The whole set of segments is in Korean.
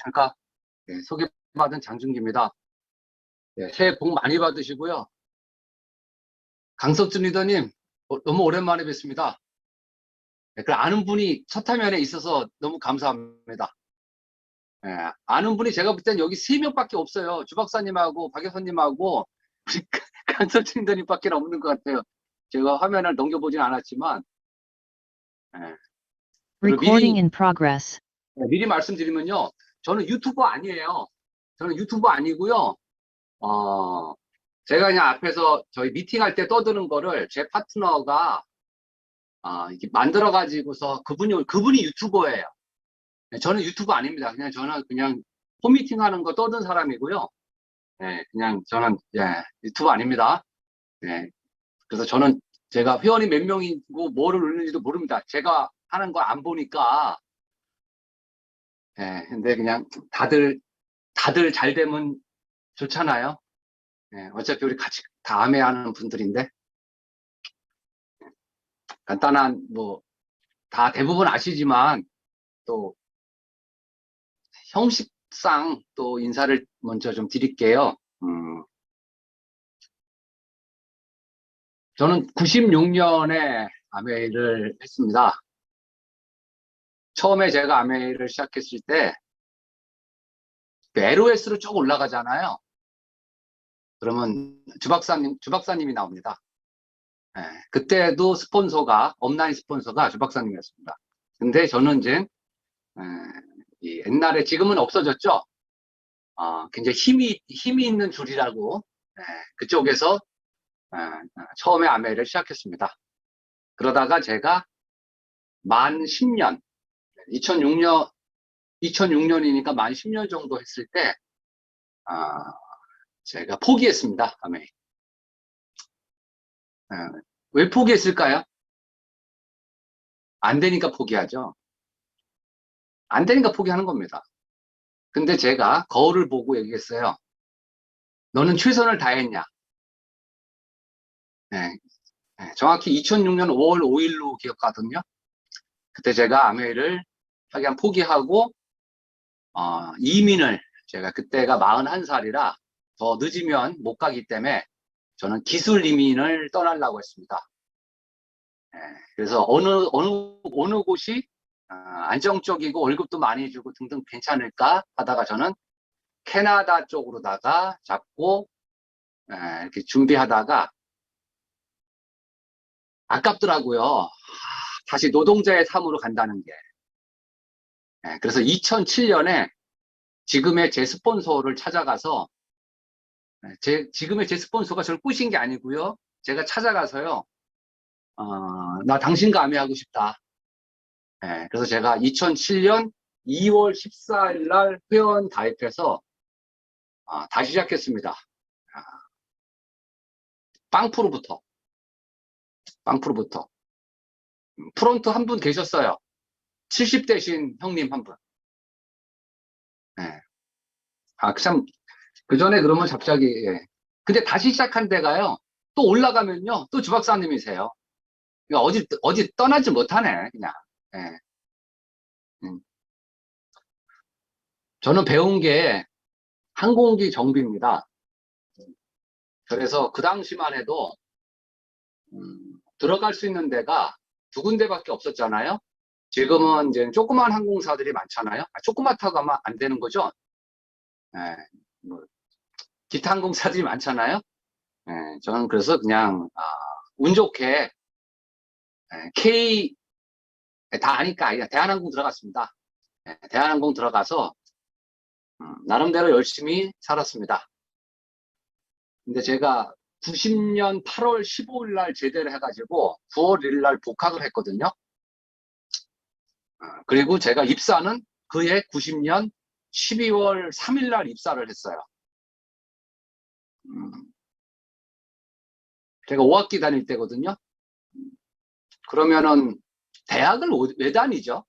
안녕하십니까. 네, 소개받은 장준기입니다. 네, 새해 복 많이 받으시고요. 강석준 리더님, 너무 오랜만에 뵙습니다. 네, 그 아는 분이 첫 화면에 있어서 너무 감사합니다. 네, 아는 분이 제가 볼 땐 여기 3명밖에 없어요. 주 박사님하고 박 여사님하고 우리 강석준 리더님밖에 없는 것 같아요. 제가 화면을 넘겨보진 않았지만. 네. 그리고 Recording in progress. 미리 말씀드리면요. 저는 유튜버 아니에요. 저는 유튜버 아니고요. 제가 그냥 앞에서 저희 미팅할 때 떠드는 거를 제 파트너가 이렇게 만들어 가지고서 그분이 유튜버예요. 네, 저는 유튜버 아닙니다. 저는 그냥 홈미팅 하는 거 떠든 사람이고요. 네, 그냥 저는 유튜버 아닙니다. 네, 그래서 제가 회원이 몇 명이고 뭐를 누르는지도 모릅니다. 제가 하는 거 안 보니까. 네, 근데 그냥 다들 잘 되면 좋잖아요. 네, 어차피 우리 같이 다음에 하는 분들인데. 간단한 다 대부분 아시지만 또 형식상 또 인사를 먼저 좀 드릴게요. 저는 96년에 아메이를 했습니다. 처음에 제가 아메이를 시작했을 때 LOS로 쭉 올라가잖아요. 그러면 주 박사님이 나옵니다. 네, 그때도 업라인 스폰서가 주 박사님이었습니다. 근데 저는 이제 옛날에, 지금은 없어졌죠. 굉장히 힘이 있는 줄이라고, 그쪽에서 처음에 아메이를 시작했습니다. 그러다가 제가 만 10년, 2006년이니까 만 10년 정도 했을 때, 제가 포기했습니다, 아메이. 왜 포기했을까요? 안 되니까 포기하죠. 안 되니까 포기하는 겁니다. 근데 제가 거울을 보고 얘기했어요. 너는 최선을 다했냐? 정확히 2006년 5월 5일로 기억하거든요. 그때 제가 아메이를 하긴 포기하고 이민을, 제가 그때가 41살이라 더 늦으면 못 가기 때문에 저는 기술 이민을 떠나려고 했습니다. 그래서 어느 곳이 안정적이고 월급도 많이 주고 등등 괜찮을까 하다가 저는 캐나다 쪽으로다가 잡고 이렇게 준비하다가 아깝더라고요. 다시 노동자의 삶으로 간다는 게. 그래서 2007년에 지금의 제 스폰서를 찾아가서, 지금의 제 스폰서가 저를 꼬신 게 아니고요. 제가 찾아가서요. 나 당신과 아메하고 싶다. 그래서 제가 2007년 2월 14일 날 회원 가입해서 다시 시작했습니다. 빵프로부터. 프론트 한 분 계셨어요. 70대신 형님 한 분. 참, 그 전에 그러면 갑자기, 근데 다시 시작한 데가요. 또 올라가면요. 또 주 박사님이세요. 어디 떠나지 못하네, 그냥. 저는 배운 게 항공기 정비입니다. 그래서 그 당시만 해도, 들어갈 수 있는 데가 2군데밖에 없었잖아요. 지금은 이제 조그만 항공사들이 많잖아요. 조그맣다고 하면 안 되는 거죠. 기타 항공사들이 많잖아요. 저는 그래서 그냥 운 좋게 다 아니까 그냥 대한항공 들어갔습니다. 대한항공 들어가서 나름대로 열심히 살았습니다. 근데 제가 90년 8월 15일 날 제대를 해가지고 9월 1일 날 복학을 했거든요. 그리고 제가 입사는 그해 90년 12월 3일 날 입사를 했어요. 제가 5학기 다닐 때거든요. 그러면은 대학을 왜 다니죠?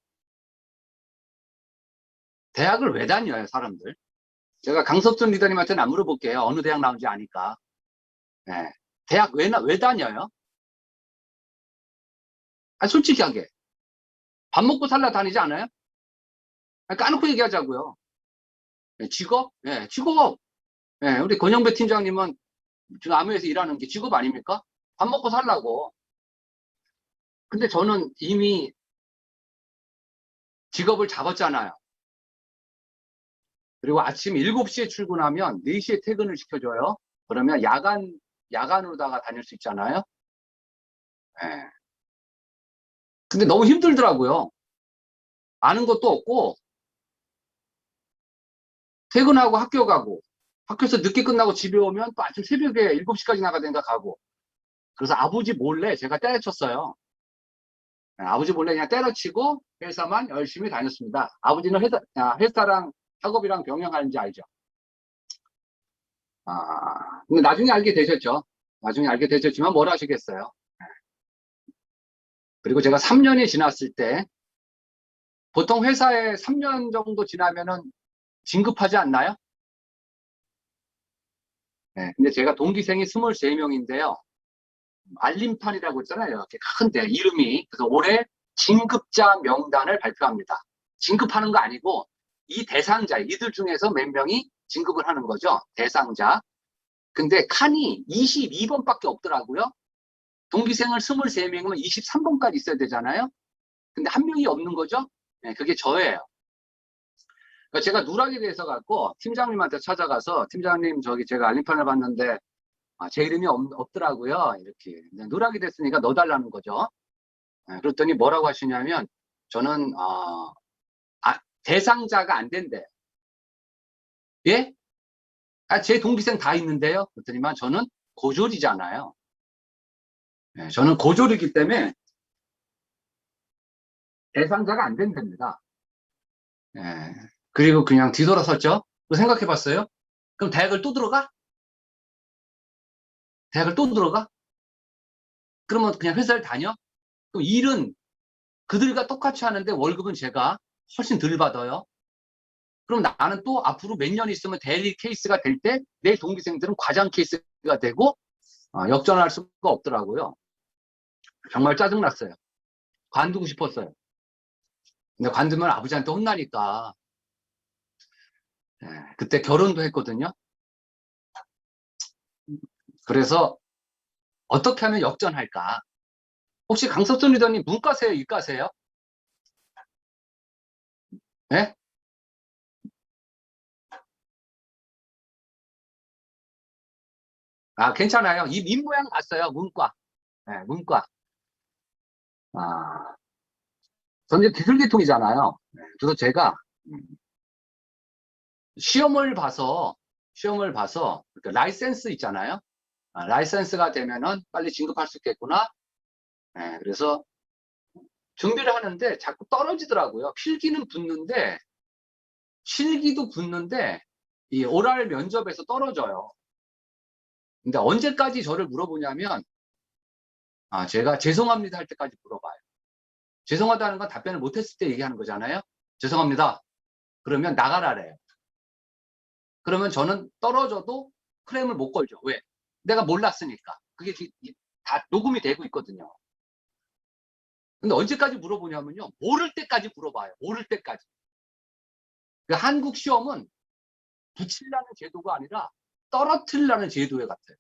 대학을 왜 다녀요, 사람들? 제가 강석준 리더님한테는 안 물어볼게요. 어느 대학 나온지 아니까. 대학 왜 다녀요? 솔직하게. 밥 먹고 살라 다니지 않아요? 까놓고 얘기하자고요. 직업? 예, 직업. 예, 우리 권영배 팀장님은 지금 아무에서 일하는 게 직업 아닙니까? 밥 먹고 살라고. 근데 저는 이미 직업을 잡았잖아요. 그리고 아침 7시에 출근하면 4시에 퇴근을 시켜줘요. 그러면 야간으로다가 다닐 수 있잖아요. 예. 근데 너무 힘들더라고요. 아는 것도 없고, 퇴근하고 학교 가고, 학교에서 늦게 끝나고 집에 오면 또 아침 새벽에 7시까지 나가든가 가고. 그래서 아버지 몰래 제가 때려쳤어요. 예, 아버지 몰래 그냥 때려치고 회사만 열심히 다녔습니다. 아버지는 회사랑 학업이랑 병행하는지 알죠? 근데 나중에 알게 되셨죠. 나중에 알게 되셨지만 뭘 하시겠어요. 그리고 제가 3년이 지났을 때, 보통 회사에 3년 정도 지나면은 진급하지 않나요? 네, 근데 제가 동기생이 23명인데요. 알림판이라고 있잖아요. 이렇게 큰데, 이름이. 그래서 올해 진급자 명단을 발표합니다. 진급하는 거 아니고, 이 대상자, 이들 중에서 몇 명이 진급을 하는 거죠. 대상자. 근데 칸이 22번밖에 없더라고요. 동기생을 23명이면 23번까지 있어야 되잖아요. 근데 한 명이 없는 거죠. 네, 그게 저예요. 그러니까 제가 누락이 돼서 갖고 팀장님한테 찾아가서 팀장님 저기 제가 알림판을 봤는데 제 이름이 없더라고요. 이렇게 누락이 됐으니까 넣어달라는 거죠. 네, 그랬더니 뭐라고 하시냐면 저는 대상자가 안 된대. 예? 제 동기생 다 있는데요. 그랬더니만 저는 고졸이잖아요. 네, 저는 고졸이기 때문에 대상자가 안 된답니다. 네, 그리고 그냥 뒤돌아섰죠. 또 생각해 봤어요? 그럼 대학을 또 들어가? 대학을 또 들어가? 그러면 그냥 회사를 다녀? 그럼 일은 그들과 똑같이 하는데 월급은 제가 훨씬 덜 받아요. 그럼 나는 또 앞으로 몇 년 있으면 대리 케이스가 될 때 내 동기생들은 과장 케이스가 되고 역전할 수가 없더라고요. 정말 짜증났어요. 관두고 싶었어요. 근데 관두면 아버지한테 혼나니까 그때 결혼도 했거든요. 그래서 어떻게 하면 역전할까? 혹시 강석준 리더님 문과세요? 이과세요? 네? 괜찮아요. 입 모양 봤어요. 문과. 네, 문과. 아, 저는 이제 기술계통이잖아요. 네, 그래서 제가 시험을 봐서 그러니까 라이센스 있잖아요. 라이센스가 되면은 빨리 진급할 수 있겠구나. 네, 그래서 준비를 하는데 자꾸 떨어지더라고요. 필기는 붙는데 실기도 붙는데 이 오랄 면접에서 떨어져요. 근데 언제까지 저를 물어보냐면 제가 죄송합니다 할 때까지 물어봐요. 죄송하다는 건 답변을 못했을 때 얘기하는 거잖아요. 죄송합니다. 그러면 나가라래요. 그러면 저는 떨어져도 크레임을 못 걸죠. 왜? 내가 몰랐으니까. 그게 다 녹음이 되고 있거든요. 근데 언제까지 물어보냐면요. 모를 때까지 물어봐요. 모를 때까지. 그러니까 한국 시험은 붙이려는 제도가 아니라 떨어뜨리려는 제도에 같아요.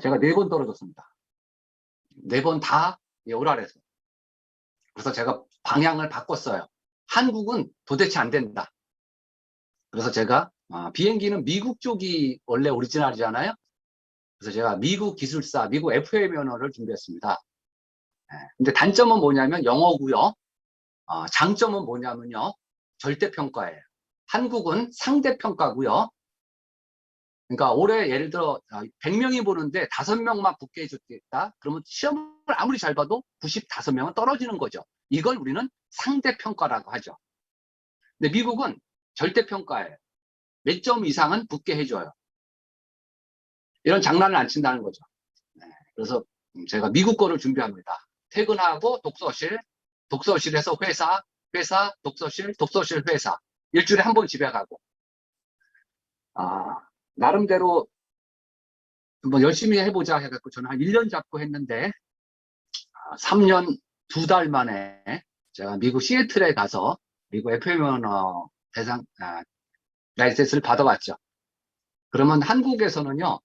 제가 4번 떨어졌습니다. 4번 다 오랄해서. 그래서 제가 방향을 바꿨어요. 한국은 도대체 안 된다. 그래서 제가 비행기는 미국 쪽이 원래 오리지널이잖아요. 그래서 제가 미국 기술사, 미국 FA 면허를 준비했습니다. 근데 단점은 뭐냐면 영어고요. 장점은 뭐냐면요. 절대평가예요. 한국은 상대평가고요. 그러니까 올해 예를 들어 100명이 보는데 5명만 붙게 해줬겠다. 그러면 시험을 아무리 잘 봐도 95명은 떨어지는 거죠. 이걸 우리는 상대평가라고 하죠. 근데 미국은 절대평가예요. 몇 점 이상은 붙게 해줘요. 이런 장난을 안 친다는 거죠. 그래서 제가 미국 거를 준비합니다. 퇴근하고 독서실에서 회사, 독서실, 회사. 일주일에 한 번 집에 가고. 나름대로 한번 열심히 해보자 해갖고 저는 한 1년 잡고 했는데 3년 2달 만에 제가 미국 시애틀에 가서 미국 FM 면허 라이센스를 받아왔죠. 그러면 한국에서는요,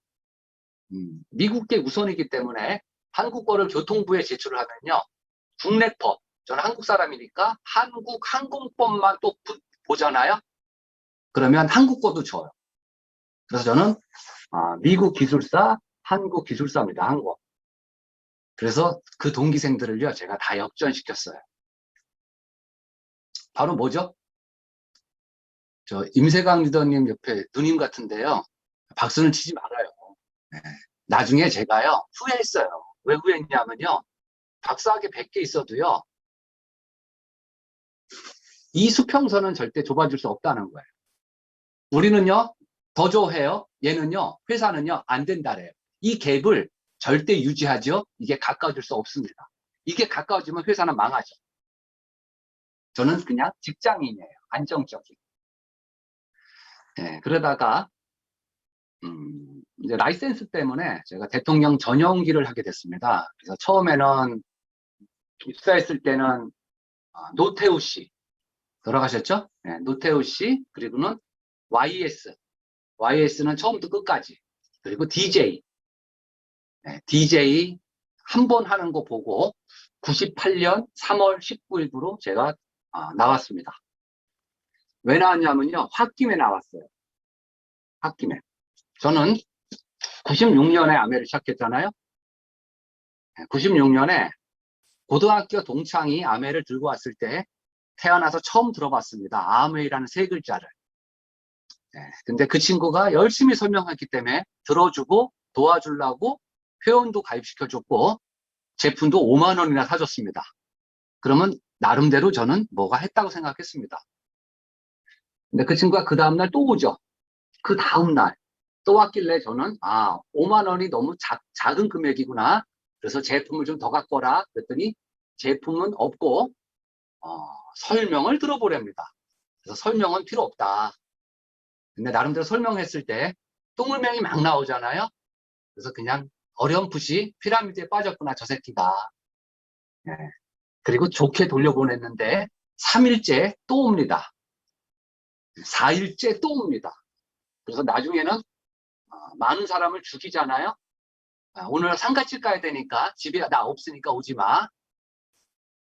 미국계 우선이기 때문에 한국어를 교통부에 제출을 하면요, 국내법, 저는 한국 사람이니까 한국 항공법만 또 보잖아요. 그러면 한국어도 줘요. 그래서 저는 미국 기술사, 한국 기술사입니다. 한국. 그래서 그 동기생들을요, 제가 다 역전시켰어요. 바로 뭐죠? 저 임세강 리더님 옆에 누님 같은데요. 박수는 치지 말아요. 네. 나중에 제가요, 후회했어요. 왜 후회했냐면요, 박사학위 100개 있어도요, 이 수평선은 절대 좁아질 수 없다는 거예요. 우리는요, 더 좋아해요. 얘는요, 회사는요, 안 된다래요. 이 갭을 절대 유지하죠. 이게 가까워질 수 없습니다. 이게 가까워지면 회사는 망하죠. 저는 그냥 직장인이에요. 안정적인. 네, 그러다가 이제 라이센스 때문에 제가 대통령 전용기를 하게 됐습니다. 그래서 처음에는 입사했을 때는 노태우 씨 돌아가셨죠? 네, 노태우 씨, 그리고는 YS는 처음부터 끝까지, 그리고 DJ, 네, DJ 한 번 하는 거 보고 98년 3월 19일부로 제가 나왔습니다. 왜 나왔냐면요, 홧김에 나왔어요. 홧김에. 저는 96년에 아메를 시작했잖아요. 96년에 고등학교 동창이 아메를 들고 왔을 때 태어나서 처음 들어봤습니다. 아메이라는 세 글자를. 근데 그 친구가 열심히 설명했기 때문에 들어주고 도와주려고 회원도 가입시켜줬고 제품도 5만 원이나 사줬습니다. 그러면 나름대로 저는 뭐가 했다고 생각했습니다. 근데 그 친구가 그 다음날 또 오죠. 그 다음날 또 왔길래 저는 5만 원이 너무 작은 금액이구나. 그래서 제품을 좀 더 갖고 오라 그랬더니 제품은 없고 설명을 들어보랍니다. 그래서 설명은 필요 없다. 근데 나름대로 설명했을 때 똥물명이 막 나오잖아요. 그래서 그냥 어렴풋이 피라미드에 빠졌구나 저 새끼가. 네. 그리고 좋게 돌려보냈는데 3일째 또 옵니다. 4일째 또 옵니다. 그래서 나중에는 많은 사람을 죽이잖아요. 오늘 상가집 가야 되니까 집에 나 없으니까 오지 마.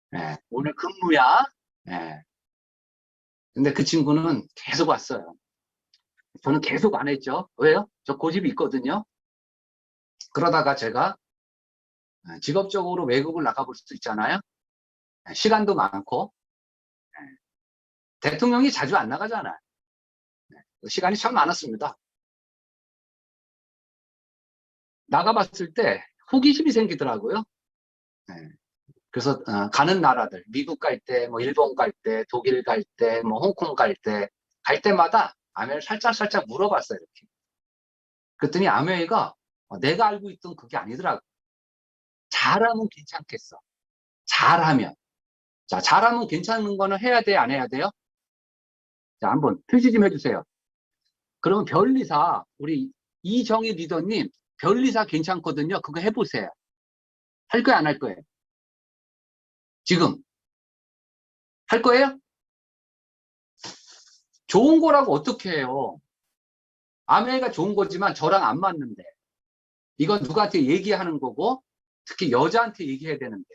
네. 오늘 근무야. 네. 근데 그 친구는 계속 왔어요. 저는 계속 안 했죠. 왜요? 저 고집이 있거든요. 그러다가 제가 직업적으로 외국을 나가볼 수 있잖아요. 시간도 많고 대통령이 자주 안 나가잖아요. 시간이 참 많았습니다. 나가봤을 때 호기심이 생기더라고요. 그래서 가는 나라들, 미국 갈 때, 뭐 일본 갈 때, 독일 갈 때, 뭐 홍콩 갈 때마다 아메를 살짝 물어봤어요. 이렇게. 그랬더니 아메이가 내가 알고 있던 그게 아니더라고. 잘하면 괜찮겠어. 잘하면. 자, 잘하면 괜찮은 거는 해야 돼, 안 해야 돼요? 자, 한번 표시 좀 해주세요. 그러면 변리사, 우리 이정희 리더님, 변리사 괜찮거든요. 그거 해보세요. 할 거예요, 안 할 거예요? 지금. 할 거예요? 좋은 거라고 어떻게 해요? 아메가 좋은 거지만 저랑 안 맞는데. 이건 누구한테 얘기하는 거고, 특히 여자한테 얘기해야 되는데.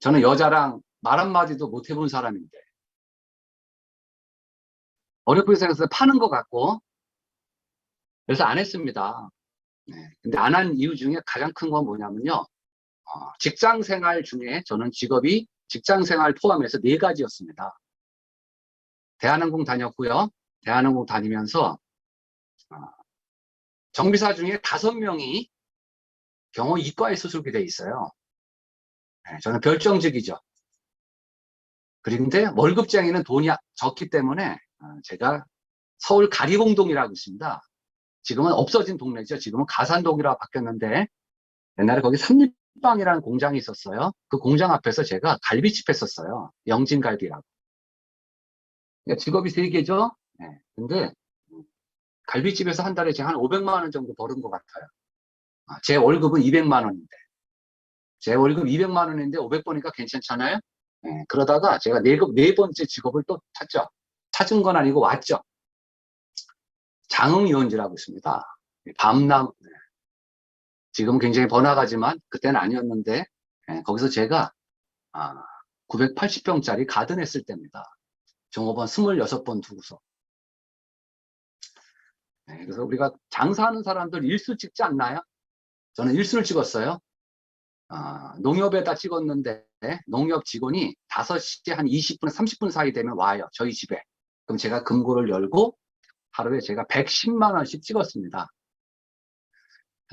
저는 여자랑 말 한마디도 못 해본 사람인데. 어렵게 생각해서 파는 것 같고, 그래서 안 했습니다. 네. 근데 안 한 이유 중에 가장 큰 건 뭐냐면요. 직장 생활 중에 저는 직업이 직장 생활 포함해서 4가지였습니다. 대한항공 다녔고요. 대한항공 다니면서 정비사 중에 5명이 경호 이과에 소속이 돼 있어요. 네, 저는 별정직이죠. 그런데 월급쟁이는 돈이 적기 때문에 제가 서울 가리봉동이라고 있습니다. 지금은 없어진 동네죠. 지금은 가산동이라고 바뀌었는데 옛날에 거기 삼립방이라는 공장이 있었어요. 그 공장 앞에서 제가 갈비집 했었어요. 영진갈비라고. 그러니까 직업이 3개죠. 네. 근데 갈비집에서 한 달에 제가 한 500만 원 정도 버는 것 같아요. 제 월급은 200만 원인데 제 월급 200만 원인데 500버니까 괜찮잖아요. 그러다가 제가 네 번째 직업을 또 찾죠. 찾은 건 아니고 왔죠. 장흥유원지라고 있습니다. 밤남, 지금 굉장히 번화가지만 그때는 아니었는데, 거기서 제가 980평짜리 가든 했을 때입니다. 종업원 26번 두고서. 그래서 우리가 장사하는 사람들 일수 찍지 않나요? 저는 일수를 찍었어요. 농협에다 찍었는데 농협 직원이 5시에 한 20분, 30분 사이 되면 와요. 저희 집에. 그럼 제가 금고를 열고 하루에 제가 110만 원씩 찍었습니다.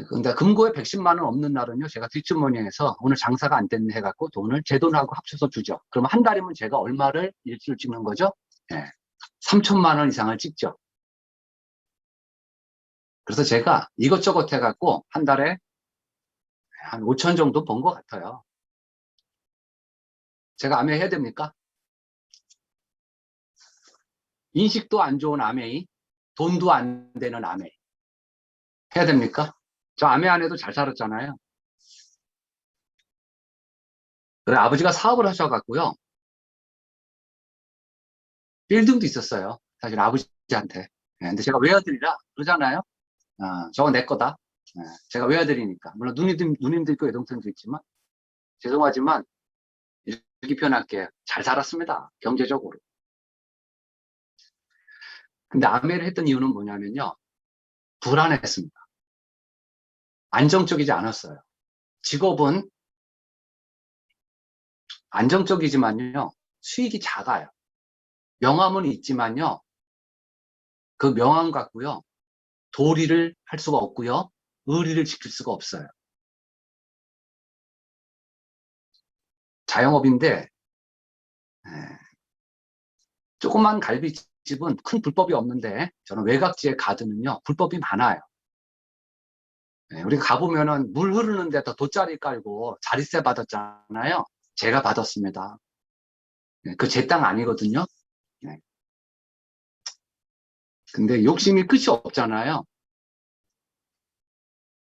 근데 금고에 110만 원 없는 날은요, 제가 뒷주머니에서 오늘 장사가 안 됐네 해갖고 돈을 제 돈하고 합쳐서 주죠. 그러면 한 달이면 제가 얼마를 일주일 찍는 거죠? 3천만 원 이상을 찍죠. 그래서 제가 이것저것 해갖고 한 달에 한 5천 정도 번 것 같아요. 제가 아메 해야 됩니까? 인식도 안 좋은 아메이, 돈도 안 되는 아메이. 해야 됩니까? 저 아메 안 해도 잘 살았잖아요. 그래, 아버지가 사업을 하셔갖고요. 빌딩도 있었어요. 사실 아버지한테. 근데 제가 외아들이라 그러잖아요. 저거 내 거다. 제가 외아들이니까. 물론 누님도 있고 여동생도 있지만, 죄송하지만, 이렇게 표현할게요. 잘 살았습니다. 경제적으로. 근데 아메를 했던 이유는 뭐냐면요. 불안했습니다. 안정적이지 않았어요. 직업은 안정적이지만요. 수익이 작아요. 명함은 있지만요. 그 명함 갖고요. 도리를 할 수가 없고요. 의리를 지킬 수가 없어요. 자영업인데 조그만 갈비집은 큰 불법이 없는데 저는 외곽지에 가드는요. 불법이 많아요. 우리가 가보면은 물 흐르는 데다 돗자리 깔고 자릿세 받았잖아요. 제가 받았습니다. 그 제 땅 아니거든요. 근데 욕심이 끝이 없잖아요.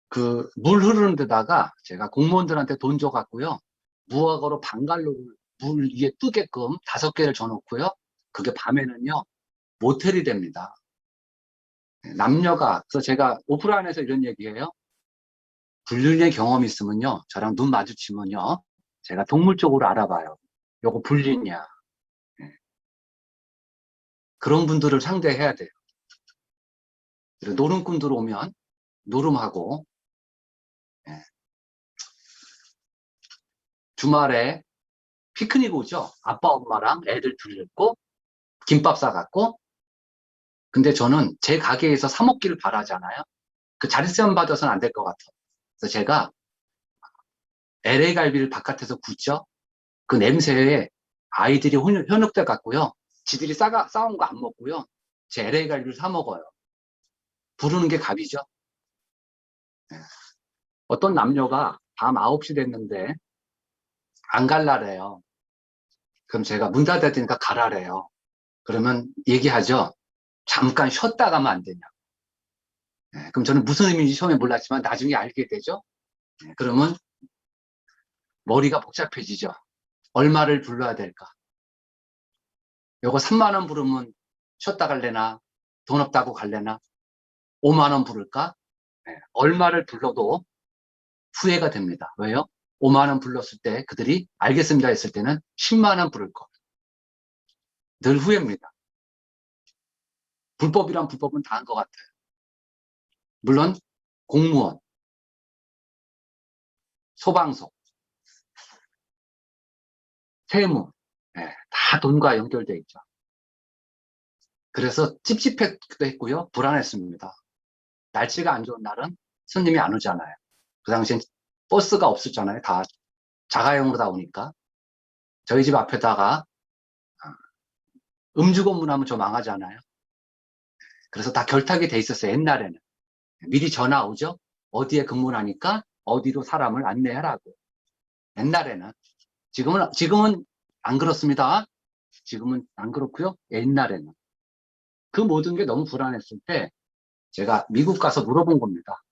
그 물 흐르는 데다가 제가 공무원들한테 돈 줘갖고요. 무화과로 방갈로를 물 위에 뜨게끔 5개를 줘놓고요. 그게 밤에는요. 모텔이 됩니다. 남녀가, 그래서 제가 오프라인에서 이런 얘기해요. 불륜의 경험이 있으면요. 저랑 눈 마주치면요. 제가 동물 쪽으로 알아봐요. 요거 불륜이야. 그런 분들을 상대해야 돼요. 노름꾼들 오면 노름하고, 주말에 피크닉 오죠. 아빠 엄마랑 애들 들렸고 김밥 싸갖고. 근데 저는 제 가게에서 사 먹기를 바라잖아요. 그 자릿세만 받아서는 안 될 것 같아요. 그래서 제가 LA 갈비를 바깥에서 굽죠. 그 냄새에 아이들이 현혹돼 갖고요. 지들이 싸온 거 안 먹고요. 제 LA 갈비를 사 먹어요. 부르는 게 갑이죠. 어떤 남녀가 밤 9시 됐는데 안 갈라래요. 그럼 제가 문 닫아야 되니까 가라래요. 그러면 얘기하죠. 잠깐 쉬었다 가면 안 되냐. 그럼 저는 무슨 의미인지 처음에 몰랐지만 나중에 알게 되죠. 그러면 머리가 복잡해지죠. 얼마를 불러야 될까? 요거 3만 원 부르면 쉬었다 갈래나 돈 없다고 갈래나 5만 원 부를까? 얼마를 불러도 후회가 됩니다. 왜요? 5만 원 불렀을 때 그들이 알겠습니다 했을 때는 10만 원 부를 거. 늘 후회입니다. 불법이란 불법은 다 한 것 같아요. 물론 공무원, 소방서, 세무, 다 돈과 연결되어 있죠. 그래서 찝찝했기도 했고요. 불안했습니다. 날씨가 안 좋은 날은 손님이 안 오잖아요. 그 당시엔 버스가 없었잖아요. 다 자가용으로 다 오니까. 저희 집 앞에다가 음주 검문하면 저 망하잖아요. 그래서 다 결탁이 돼 있었어요. 옛날에는. 미리 전화 오죠. 어디에 근무하니까 어디로 사람을 안내하라고. 옛날에는. 지금은 안 그렇습니다. 지금은 안 그렇고요. 옛날에는. 그 모든 게 너무 불안했을 때 제가 미국 가서 물어본 겁니다.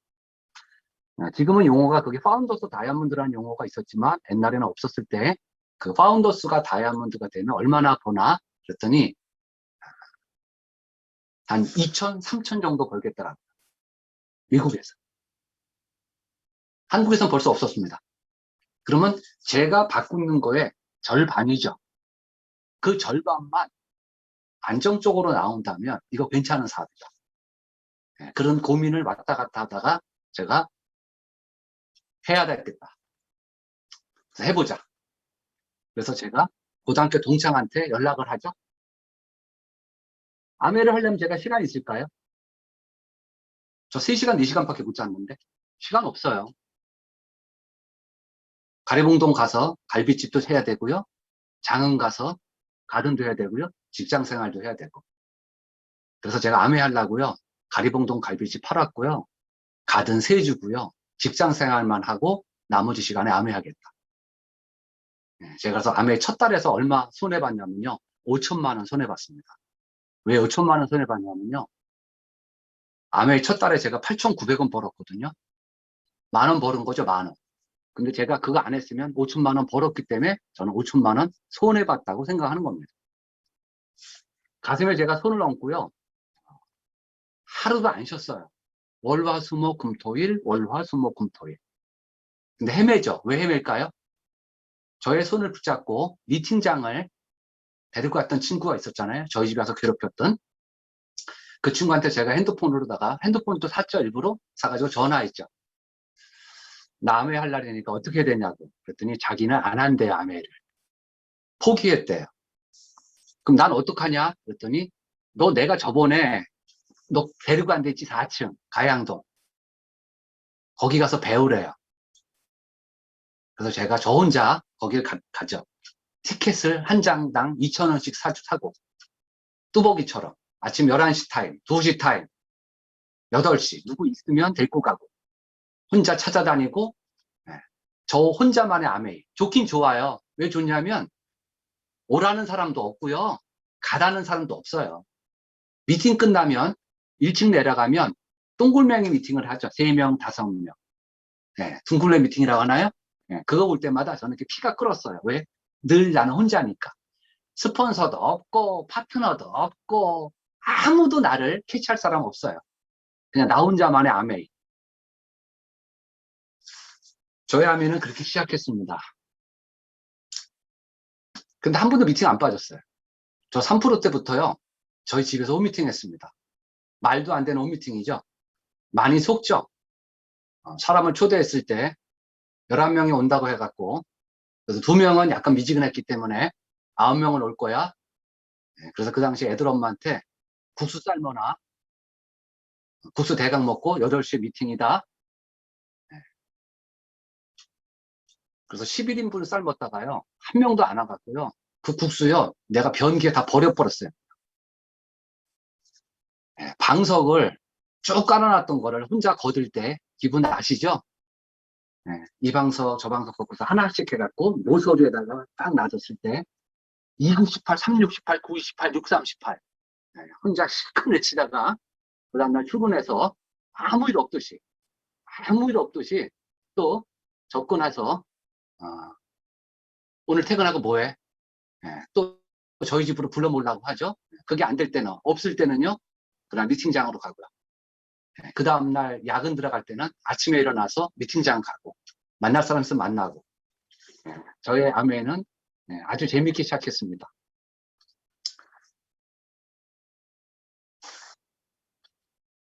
지금은 용어가 그게 파운더스 다이아몬드라는 용어가 있었지만 옛날에는 없었을 때 그 파운더스가 다이아몬드가 되면 얼마나 버나? 그랬더니 한 2천, 3천 정도 벌겠더라고요. 미국에서. 한국에서는 벌써 없었습니다. 그러면 제가 바꾸는 거에 절반이죠. 그 절반만 안정적으로 나온다면 이거 괜찮은 사업이죠. 네, 그런 고민을 왔다 갔다 하다가 제가 해야 되겠다. 그래서 해보자. 그래서 제가 고등학교 동창한테 연락을 하죠. 아메를 하려면 제가 시간이 있을까요? 저 3시간, 4시간밖에 못 잤는데 시간 없어요. 가리봉동 가서 갈비집도 해야 되고요. 장흥 가서 가든도 해야 되고요. 직장 생활도 해야 되고. 그래서 제가 아메 하려고요. 가리봉동 갈비집 팔았고요. 가든 세주고요. 직장 생활만 하고 나머지 시간에 아메 하겠다. 제가 그래서 아메 첫 달에서 얼마 손해봤냐면요. 5천만 원 손해봤습니다. 왜 5천만 원 손해봤냐면요. 아메 첫 달에 제가 8,900원 벌었거든요. 10,000원 벌은 거죠, 10,000원. 근데 제가 그거 안 했으면 5천만 원 벌었기 때문에 저는 5천만 원 손해봤다고 생각하는 겁니다. 가슴에 제가 손을 얹고요. 하루도 안 쉬었어요. 월화수목금토일, 월화수목금토일. 근데 헤매죠. 왜 헤맬까요? 저의 손을 붙잡고 미팅장을 데리고 갔던 친구가 있었잖아요. 저희 집에 와서 괴롭혔던. 그 친구한테 제가 핸드폰으로다가, 핸드폰도 샀죠. 일부러 사가지고 전화했죠. 나 아메 하려니까 어떻게 해야 되냐고. 그랬더니 자기는 안 한대요, 아메를. 포기했대요. 그럼 난 어떡하냐? 그랬더니 너 내가 저번에 너 데리고 간댔지 4층 가양동. 거기 가서 배우래요. 그래서 제가 저 혼자 거기를 가죠. 티켓을 한 장당 2,000원씩 사고 뚜벅이처럼 아침 11시 타임, 2시 타임, 8시 누구 있으면 데리고 가고 혼자 찾아다니고. 저 혼자만의 아메이. 좋긴 좋아요. 왜 좋냐면 오라는 사람도 없고요. 가라는 사람도 없어요. 미팅 끝나면 1층 내려가면 똥굴명이 미팅을 하죠. 3명, 5명. 둥글레 미팅이라고 하나요? 그거 볼 때마다 저는 이렇게 피가 끓었어요. 왜? 늘 나는 혼자니까. 스폰서도 없고 파트너도 없고 아무도 나를 캐치할 사람 없어요. 그냥 나 혼자만의 아메이. 저의 아메이는 그렇게 시작했습니다. 근데 한 번도 미팅 안 빠졌어요. 저 3% 때부터요. 저희 집에서 홈미팅 했습니다. 말도 안 되는 홈미팅이죠. 많이 속죠. 사람을 초대했을 때 11명이 온다고 해갖고 그래서 2명은 약간 미지근했기 때문에 9명은 올 거야. 그래서 그 당시 애들 엄마한테 국수 삶거나 국수 대강 먹고 8시에 미팅이다. 그래서 11인분 삶았다가요. 한 명도 안 와갖고요. 그 국수요. 내가 변기에 다 버려버렸어요. 방석을 쭉 깔아놨던 거를 혼자 거들 때 기분 아시죠? 이 방석 저 방석 걷고서 하나씩 해갖고 모서리에다가 딱 놔뒀을 때 268, 368, 928, 638 혼자 시큰을 치다가 그 다음날 출근해서 아무 일 없듯이 또 접근해서 오늘 퇴근하고 뭐해? 또 저희 집으로 불러 모으려고 하죠. 그게 안 될 때는 없을 때는요. 그다음 미팅장으로 가고요. 그 다음날 야근 들어갈 때는 아침에 일어나서 미팅장 가고 만날 사람 있으면 만나고. 저의 아메는 아주 재밌게 시작했습니다.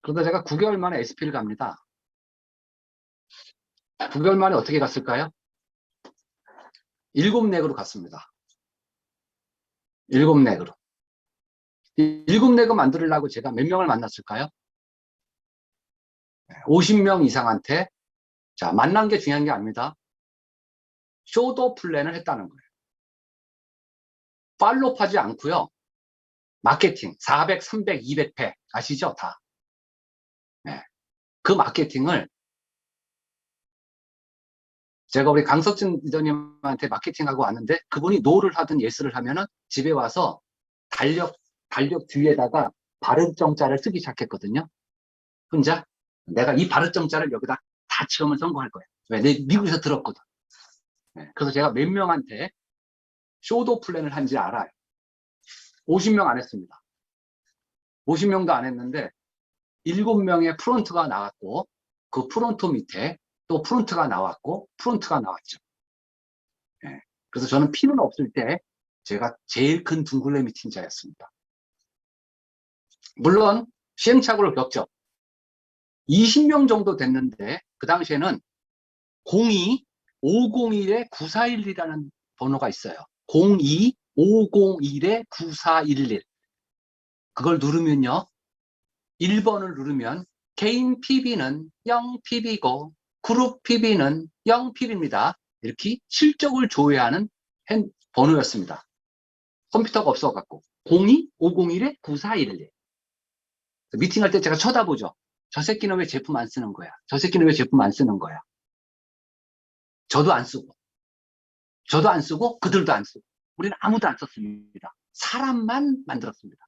그러다 제가 9개월 만에 SP를 갑니다. 9개월 만에 어떻게 갔을까요? 7넥으로 갔습니다. 7넥으로. 7넥을 만들려고 제가 몇 명을 만났을까요? 50명 이상한테 자 만난 게 중요한 게 아닙니다. 쇼도 플랜을 했다는 거예요. 팔로우하지 않고요. 마케팅 400, 300, 200회 아시죠? 다. 그 마케팅을 제가 우리 강석진 리더님한테 마케팅하고 왔는데 그분이 노를 하든 예스를 하면은 집에 와서 달력 뒤에다가 발음정자를 쓰기 시작했거든요. 혼자 내가 이 발음정자를 여기다 다 치우면 성공할 거야. 왜? 내 미국에서 들었거든. 그래서 제가 몇 명한테 쇼도 플랜을 한지 알아요. 50명 안 했습니다. 50명도 안 했는데 7명의 프론트가 나왔고 그 프론트 밑에 또 프론트가 나왔고 프론트가 나왔죠. 예. 그래서 저는 피는 없을 때 제가 제일 큰 둥글레 미팅자였습니다. 물론 시행착오를 겪죠. 20명 정도 됐는데 그 당시에는 02-501-9411이라는 번호가 있어요. 02-501-9411. 그걸 누르면요. 1번을 누르면 개인 PB는 0PB고 그룹 PB는 0PB입니다. 이렇게 실적을 조회하는 번호였습니다. 컴퓨터가 없어갖고 02-501-9411. 미팅할 때 제가 쳐다보죠. 저 새끼는 왜 제품 안 쓰는 거야? 저 새끼는 왜 제품 안 쓰는 거야? 저도 안 쓰고 그들도 안 쓰고 우리는 아무도 안 썼습니다. 사람만 만들었습니다.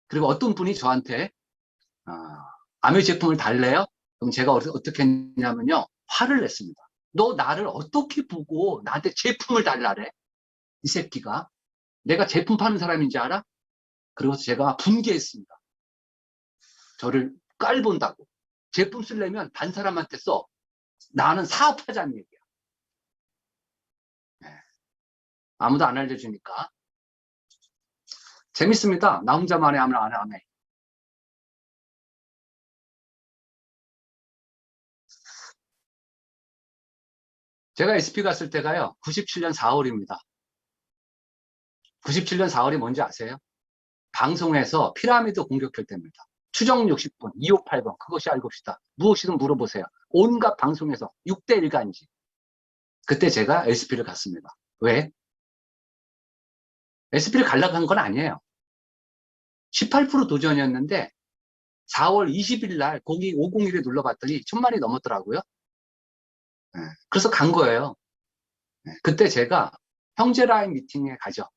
그리고 어떤 분이 저한테 아메 제품을 달래요? 그럼 제가 어떻게 했냐면요. 화를 냈습니다. 너 나를 어떻게 보고 나한테 제품을 달라래? 이 새끼가. 내가 제품 파는 사람인지 알아? 그래서 제가 분개했습니다. 저를 깔본다고. 제품 쓰려면 단 사람한테 써. 나는 사업하자는 얘기야. 네. 아무도 안 알려주니까. 재밌습니다. 나 혼자만의 하면 안 하네. 제가 SP 갔을 때가요. 97년 4월입니다. 97년 4월이 뭔지 아세요? 방송에서 피라미드 공격할 때입니다. 추정 60분, 2580 그것이 알고 싶다. 무엇이든 물어보세요. 온갖 방송에서 6대 1간지. 그때 제가 SP를 갔습니다. 왜? SP를 가려고 한 건 아니에요. 18% 도전이었는데 4월 20일 날 거기 501에 눌러봤더니 1000만이 넘었더라고요. 네, 그래서 간 거예요. 네, 그때 제가 형제라인 미팅에 가죠.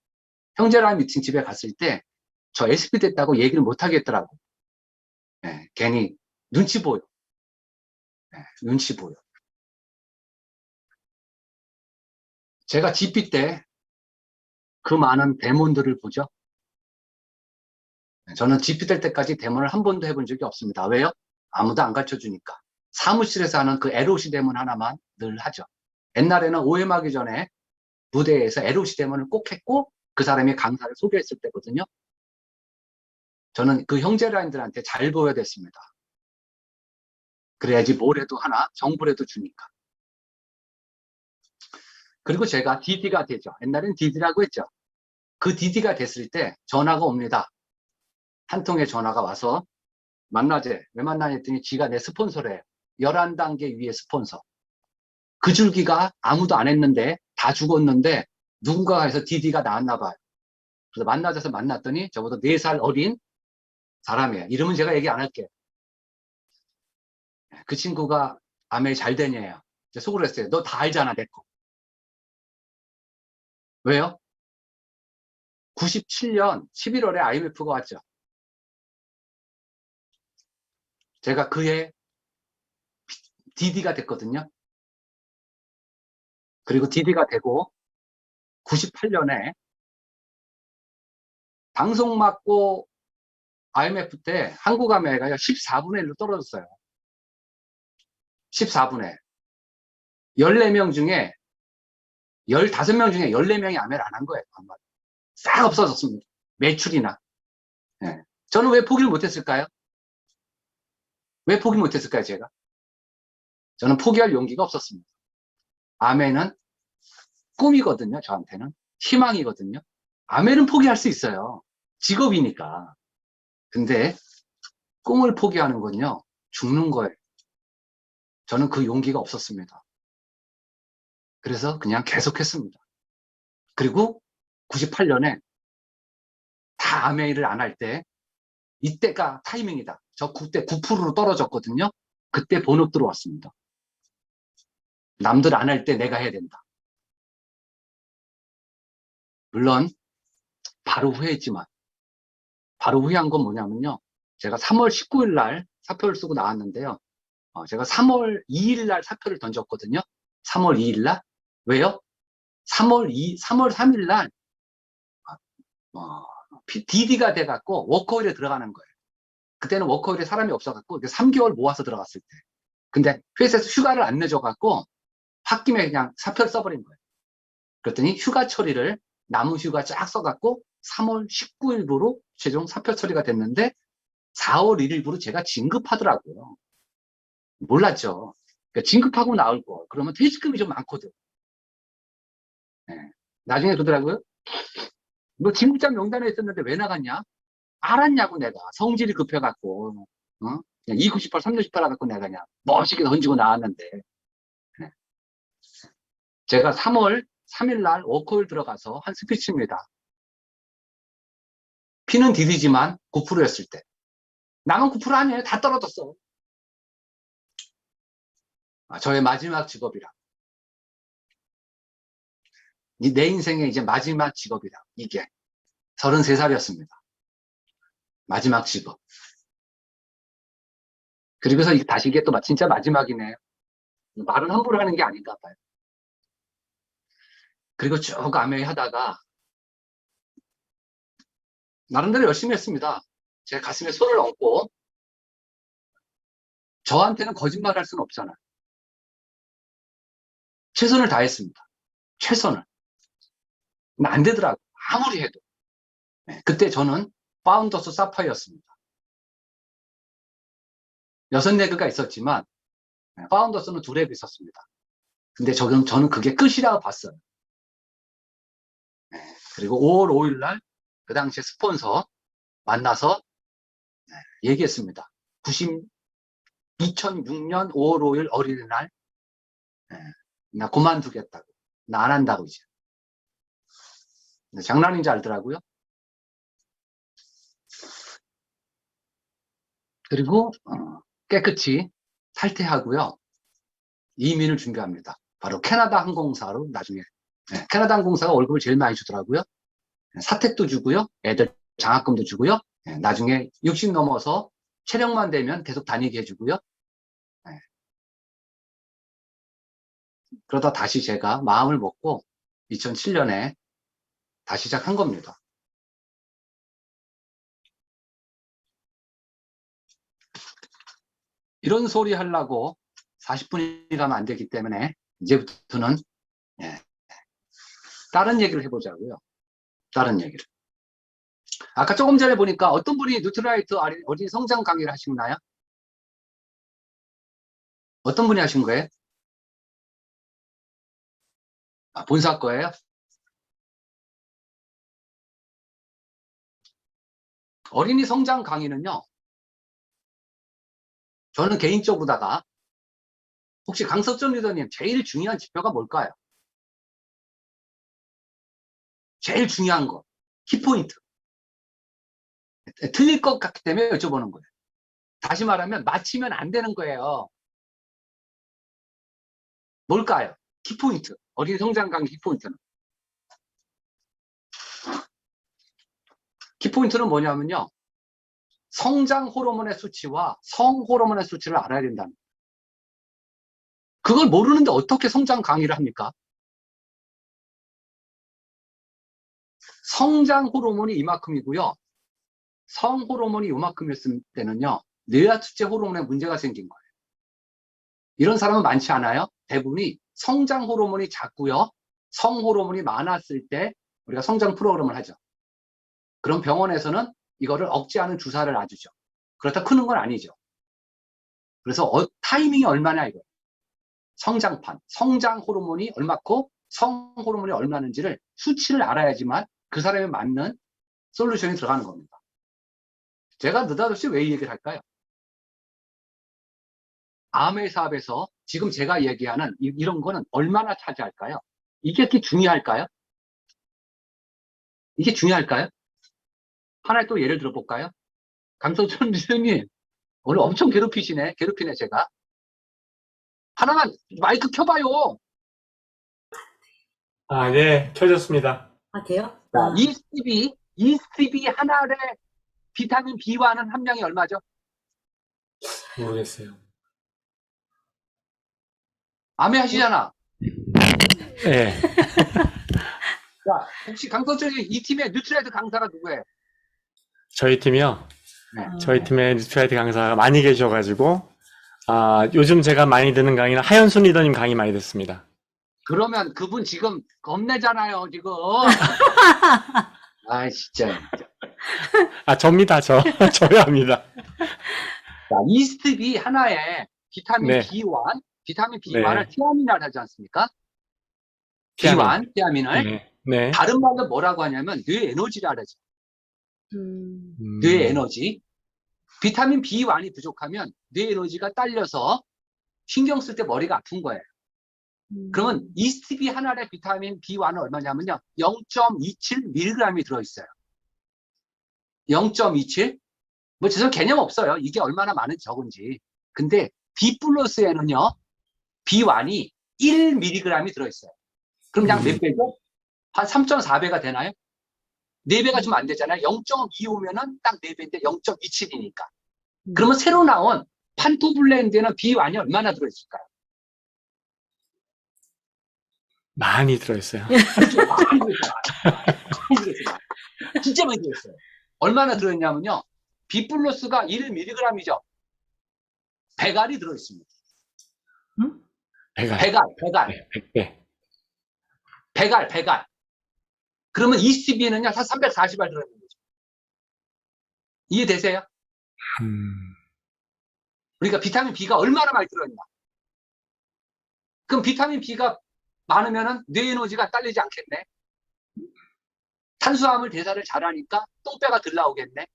형제라인 미팅 집에 갔을 때 저 SP 됐다고 얘기를 못 하겠더라고. 네, 괜히 눈치 보여. 네, 눈치 보여. 제가 GP 때 그 많은 데몬들을 보죠. 저는 GP 될 때까지 데몬을 한 번도 해본 적이 없습니다. 왜요? 아무도 안 가르쳐 주니까. 사무실에서 하는 그 LOC 데몬 하나만 늘 하죠. 옛날에는 OM 하기 전에 무대에서 LOC 데몬을 꼭 했고 그 사람이 강사를 소개했을 때거든요. 저는 그 형제라인들한테 잘 보여야 됐습니다. 그래야지 뭐래도 하나 정보라도 주니까. 그리고 제가 DD가 되죠. 옛날엔 DD라고 했죠. 그 DD가 됐을 때 전화가 옵니다. 한 통의 전화가 와서 만나재. 왜 만나냐 했더니 지가 내 스폰서래요. 11단계 위에 스폰서. 그 줄기가 아무도 안 했는데 다 죽었는데 누군가가 해서 DD가 나왔나 봐요. 그래서 만나자서 만났더니 저보다 4살 어린 사람이에요. 이름은 제가 얘기 안 할게요. 그 친구가 아메 잘 되냐요. 속으로 했어요. 너 다 알잖아, 내 거. 왜요? 97년 11월에 IMF가 왔죠. 제가 그해 DD가 됐거든요. 그리고 DD가 되고 98년에 방송 맞고 IMF 때 한국 아메가 14분의 1로 떨어졌어요. 14분의 14명 중에 15명 중에 14명이 아메를 안 한 거예요. 싹 없어졌습니다. 매출이나. 네. 저는 왜 포기를 못했을까요? 왜 포기 못했을까요, 제가? 저는 포기할 용기가 없었습니다. 아메는 꿈이거든요, 저한테는. 희망이거든요. 아메는 포기할 수 있어요. 직업이니까. 근데 꿈을 포기하는 건요, 죽는 거예요. 저는 그 용기가 없었습니다. 그래서 그냥 계속했습니다. 그리고 98년에 다 아메이를 안 할 때, 이때가 타이밍이다. 저 그때 9%로 떨어졌거든요. 그때 본업 들어왔습니다. 남들 안 할 때 내가 해야 된다. 물론 바로 후회했지만 바로 후회한 건 뭐냐면요. 제가 3월 19일 날 사표를 쓰고 나왔는데요. 제가 3월 2일 날 사표를 던졌거든요. 3월 2일 날. 왜요? 3월 3일 날 DD가 돼갖고 워커홀에 들어가는 거예요. 그때는 워커홀에 사람이 없어갖고 3개월 모아서 들어갔을 때. 근데 회사에서 휴가를 안 내줘갖고 홧김에 그냥 사표를 써버린 거예요. 그랬더니 휴가 처리를 남은 휴가 쫙 써갖고 3월 19일부로 최종 사표 처리가 됐는데 4월 1일부로 제가 진급하더라고요. 몰랐죠. 그러니까 진급하고 나올 거. 그러면 퇴직금이 좀 많거든. 네. 나중에 그러더라고요. 너 진급자 명단에 있었는데 왜 나갔냐? 알았냐고 내가. 성질이 급해갖고. 그냥 298, 368 해갖고 내가 그냥 멋있게 던지고 나왔는데. 네. 제가 3월 3일날 워크홀 들어가서 한 스피치입니다. 피는 디디지만 9%였을 때. 나만 9% 아니에요. 다 떨어졌어. 저의 마지막 직업이라. 내 인생의 이제 마지막 직업이라. 이게 33살이었습니다. 마지막 직업. 그리고서 다시 이게 또 진짜 마지막이네요. 말은 함부로 하는 게 아닌가 봐요. 그리고 쭉 아메이 하다가 나름대로 열심히 했습니다. 제 가슴에 손을 얹고 저한테는 거짓말 할 수는 없잖아요. 최선을 다했습니다. 최선을. 근데 안 되더라고요. 아무리 해도. 네, 그때 저는 파운더스 사파이어였습니다. 6레그가 있었지만 파운더스는 2레그 있었습니다. 근데 저는 그게 끝이라고 봤어요. 네, 그리고 5월 5일 날 그 당시에 스폰서 만나서 얘기했습니다. 2006년 5월 5일 어린이날 나 그만두겠다고. 나 안 한다고 이제. 장난인지 알더라고요. 그리고 깨끗이 탈퇴하고요. 이민을 준비합니다. 바로 캐나다 항공사로 나중에. 캐나다 항공사가 월급을 제일 많이 주더라고요. 사택도 주고요. 애들 장학금도 주고요. 나중에 60 넘어서 체력만 되면 계속 다니게 해주고요. 그러다 다시 제가 마음을 먹고 2007년에 다시 시작한 겁니다. 이런 소리 하려고 40분이 가면 안 되기 때문에 이제부터는 다른 얘기를 해보자고요. 다른 얘기를. 아까 조금 전에 보니까 어떤 분이 뉴트라이트 어린이 성장 강의를 하시나요? 어떤 분이 하신 거예요? 본사 거예요? 어린이 성장 강의는요. 저는 개인적으로다가 혹시 강석전 리더님 제일 중요한 지표가 뭘까요? 제일 중요한 거. 키포인트. 틀릴 것 같기 때문에 여쭤보는 거예요. 다시 말하면 맞히면 안 되는 거예요. 뭘까요? 키포인트. 어린이 성장 강의 키포인트는. 키포인트는 뭐냐면요. 성장 호르몬의 수치와 성 호르몬의 수치를 알아야 된다는 거예요. 그걸 모르는데 어떻게 성장 강의를 합니까? 성장 호르몬이 이만큼이고요. 성 호르몬이 이만큼이었을 때는요. 뇌하수체 호르몬에 문제가 생긴 거예요. 이런 사람은 많지 않아요. 대부분이 성장 호르몬이 작고요. 성 호르몬이 많았을 때 우리가 성장 프로그램을 하죠. 그럼 병원에서는 이거를 억제하는 주사를 놔주죠. 그렇다 크는 건 아니죠. 그래서 타이밍이 얼마나 이거예요. 성장판, 성장 호르몬이 얼마고 성 호르몬이 얼마는지를 수치를 알아야지만 그 사람에 맞는 솔루션이 들어가는 겁니다. 제가 느닷없이 왜 이 얘기를 할까요? 암의 사업에서 지금 제가 얘기하는 이런 거는 얼마나 차지할까요? 이게 그렇게 중요할까요? 이게 중요할까요? 하나의 또 예를 들어볼까요? 강성철 리더님 오늘 엄청 괴롭히네 제가. 하나만 마이크 켜봐요. 네, 켜졌습니다. 돼요? ECB 한 알에 비타민 B와는 함량이 얼마죠? 모르겠어요. 암에 하시잖아. 네. 자, 혹시 강서철이 이 팀의 뉴트라이트 강사가 누구예요? 저희 팀이요. 네. 저희 팀에 뉴트라이트 강사가 많이 계셔가지고, 요즘 제가 많이 듣는 강의는 하현순 리더님 강의 많이 듣습니다. 그러면 그분 지금 겁내잖아요, 지금. 아, 진짜. 접니다, 저야 합니다. 자, 이스트비 하나에 비타민 네. B1, 비타민 네. B1을 티아민이라고 하지 않습니까? 티아민. B1, 티아민을. 네. 네. 다른 말로 뭐라고 하냐면 뇌 에너지라 하죠. 음. 뇌 에너지. 비타민 B1이 부족하면 뇌 에너지가 딸려서 신경 쓸 때 머리가 아픈 거예요. 그러면 이스트비 하나에 비타민 B1은 얼마냐면요. 0.27mg이 들어있어요. 0.27? 뭐 죄송 개념 없어요. 이게 얼마나 많은지 적은지. 근데 B 플러스에는요. B1이 1mg이 들어있어요. 그럼 약 몇 배죠? 한 3.4배가 되나요? 4배가 좀 안 되잖아요. 0.2 오면은 딱 4배인데 0.27이니까. 그러면 새로 나온 판토블렌드에는 B1이 얼마나 들어있을까요? 많이 들어있어요. 그렇죠. 많이 들어있어요. 진짜 많이 들어있어요. 얼마나 들어있냐면요. B 플러스가 1mg이죠. 배갈이 들어있습니다. 배갈. 배갈. 네. 배갈. 그러면 ECB는요, 한 340알 들어있는 거죠. 이해되세요? 그러니까 비타민 B가 얼마나 많이 들어있나. 그럼 비타민 B가 많으면은 뇌 에너지가 딸리지 않겠네. 탄수화물 대사를 잘하니까 똥배가 덜 나오겠네.